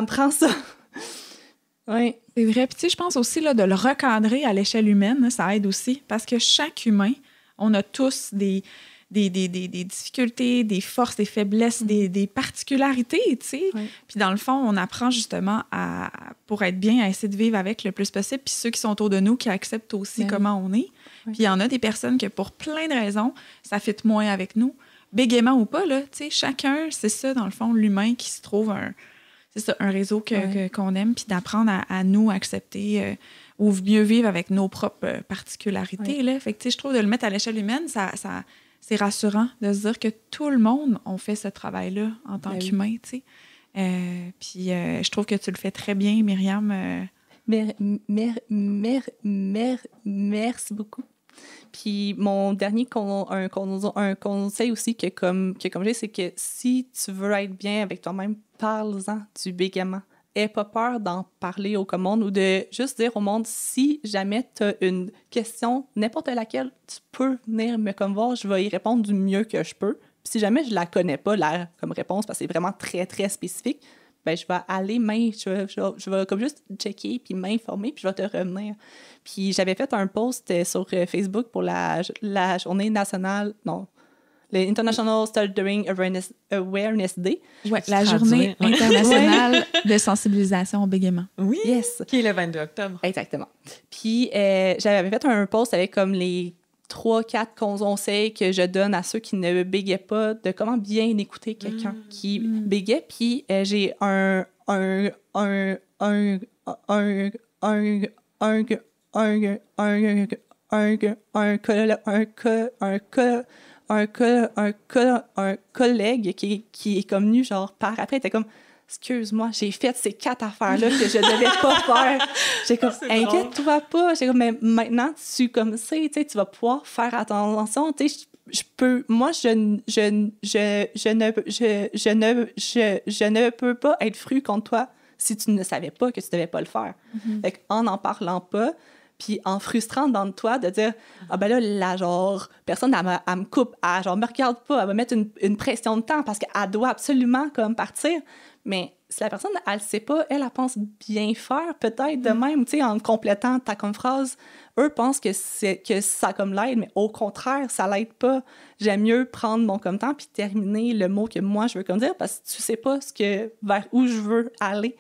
me prend ça. Oui. C'est vrai. Puis tu sais, je pense aussi là, de le recadrer à l'échelle humaine, là, ça aide aussi. Parce que chaque humain, on a tous des difficultés, des forces, des faiblesses, des particularités, tu sais. Oui. Puis dans le fond, on apprend justement pour être bien, à essayer de vivre avec le plus possible. Puis ceux qui sont autour de nous, qui acceptent aussi comment on est. Oui. Puis il y en a des personnes que pour plein de raisons, ça fit moins avec nous. Bégaiement ou pas, là, tu sais, chacun, c'est ça, dans le fond, l'humain qui se trouve un réseau qu'on aime, puis d'apprendre à nous accepter ou mieux vivre avec nos propres particularités. Oui. Là. Fait que, tu sais, je trouve de le mettre à l'échelle humaine, c'est rassurant de se dire que tout le monde a fait ce travail-là en tant qu'humain, tu sais. Puis je trouve que tu le fais très bien, Myriam. Merci beaucoup. Puis mon dernier conseil aussi que comme j'ai, c'est que si tu veux être bien avec toi-même, parle-en du bégaiement. Aie pas peur d'en parler au monde ou de juste dire au monde, si jamais tu as une question, n'importe laquelle, tu peux venir me voir, je vais y répondre du mieux que je peux. Puis si jamais je la connais pas, comme réponse, parce que c'est vraiment très, très spécifique, ben je vais aller je vais comme juste checker puis m'informer puis je vais te revenir. Puis j'avais fait un post sur Facebook pour la journée nationale, non, le International Stuttering Awareness Day. Ouais, la journée internationale de sensibilisation au bégaiement. Oui, yes. Qui est le 22 octobre. Exactement. Puis j'avais fait un post avec comme les 3-4 conseils que je donne à ceux qui ne bégaient pas, de comment bien écouter quelqu'un qui bégait. Puis j'ai un collègue qui est comme venu, genre, par après, il était comme, excuse-moi, j'ai fait ces 4 affaires-là que je devais pas faire. J'ai comme, inquiète-toi pas. J'ai comme, mais maintenant, tu comme sais, tu vas pouvoir faire attention. Tu sais, je peux, moi, je ne peux pas être fru contre toi si tu ne savais pas que tu devais pas le faire. Fait qu'en parlant pas, puis en frustrant dans toi de dire ah ben là la genre personne elle me coupe, elle genre me regarde pas, elle va mettre une pression de temps parce qu'elle doit absolument comme partir, mais si la personne elle sait pas, elle pense bien faire peut-être de même, tu sais, en complétant ta comme phrase, eux pensent que ça comme l'aide, mais au contraire ça l'aide pas. J'aime mieux prendre mon comme temps puis terminer le mot que moi je veux comme dire parce que tu sais pas vers où je veux aller.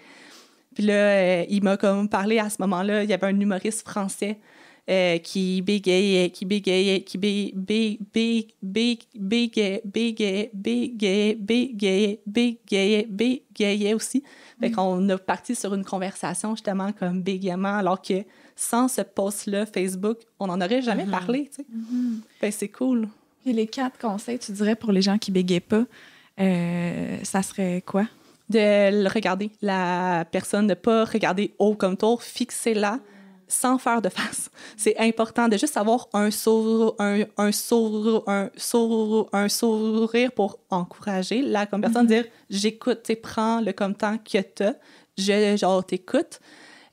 Puis là, il m'a comme parlé à ce moment-là, il y avait un humoriste français qui bégayait aussi. Fait qu'on a parti sur une conversation justement comme bégaiement, alors que sans ce post-là, Facebook, on n'en aurait jamais parlé, tu sais. Fait que c'est cool. Puis les 4 conseils, tu dirais, pour les gens qui bégayent pas, ça serait quoi? De le regarder, la personne, de ne pas regarder haut comme tour, fixer-la sans faire de face. C'est important de juste avoir un sourire pour encourager la comme personne, dire j'écoute, tu sais, prends le comme temps que t'as, genre t'écoute,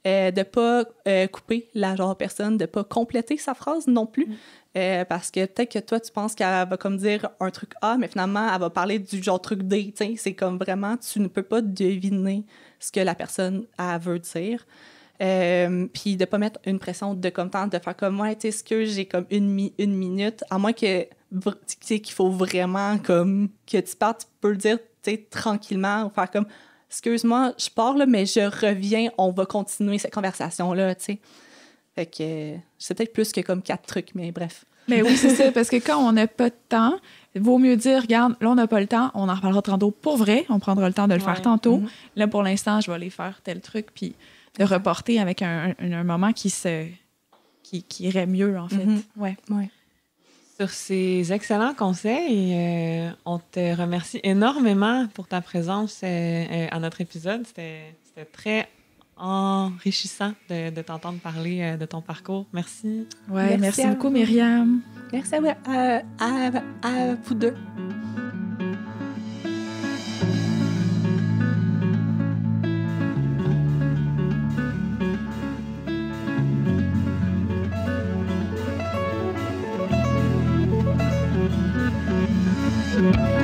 de pas couper la genre personne, de pas compléter sa phrase non plus. Parce que peut-être que toi, tu penses qu'elle va comme dire un truc A, mais finalement, elle va parler du genre truc D. T'sais. C'est comme vraiment, tu ne peux pas deviner ce que la personne elle veut dire. Puis de ne pas mettre une pression de comme temps, de faire comme moi, tu sais, ce que j'ai comme une minute, à moins que tu sais qu'il faut vraiment comme que tu partes, tu peux le dire tranquillement ou faire comme excuse-moi, je pars là, mais je reviens, on va continuer cette conversation-là, tu sais. Fait que c'est peut-être plus que comme 4 trucs, mais bref. Mais oui, c'est ça, parce que quand on n'a pas de temps, il vaut mieux dire, regarde, là, on n'a pas le temps, on en reparlera tantôt pour vrai, on prendra le temps de le faire tantôt. Là, pour l'instant, je vais aller faire tel truc, puis de reporter avec un moment qui irait mieux, en fait. Ouais. Sur ces excellents conseils, on te remercie énormément pour ta présence à notre épisode. C'était très enrichissant de t'entendre parler de ton parcours. Merci. Ouais, merci beaucoup, Myriam. Merci à vous deux. Thank you.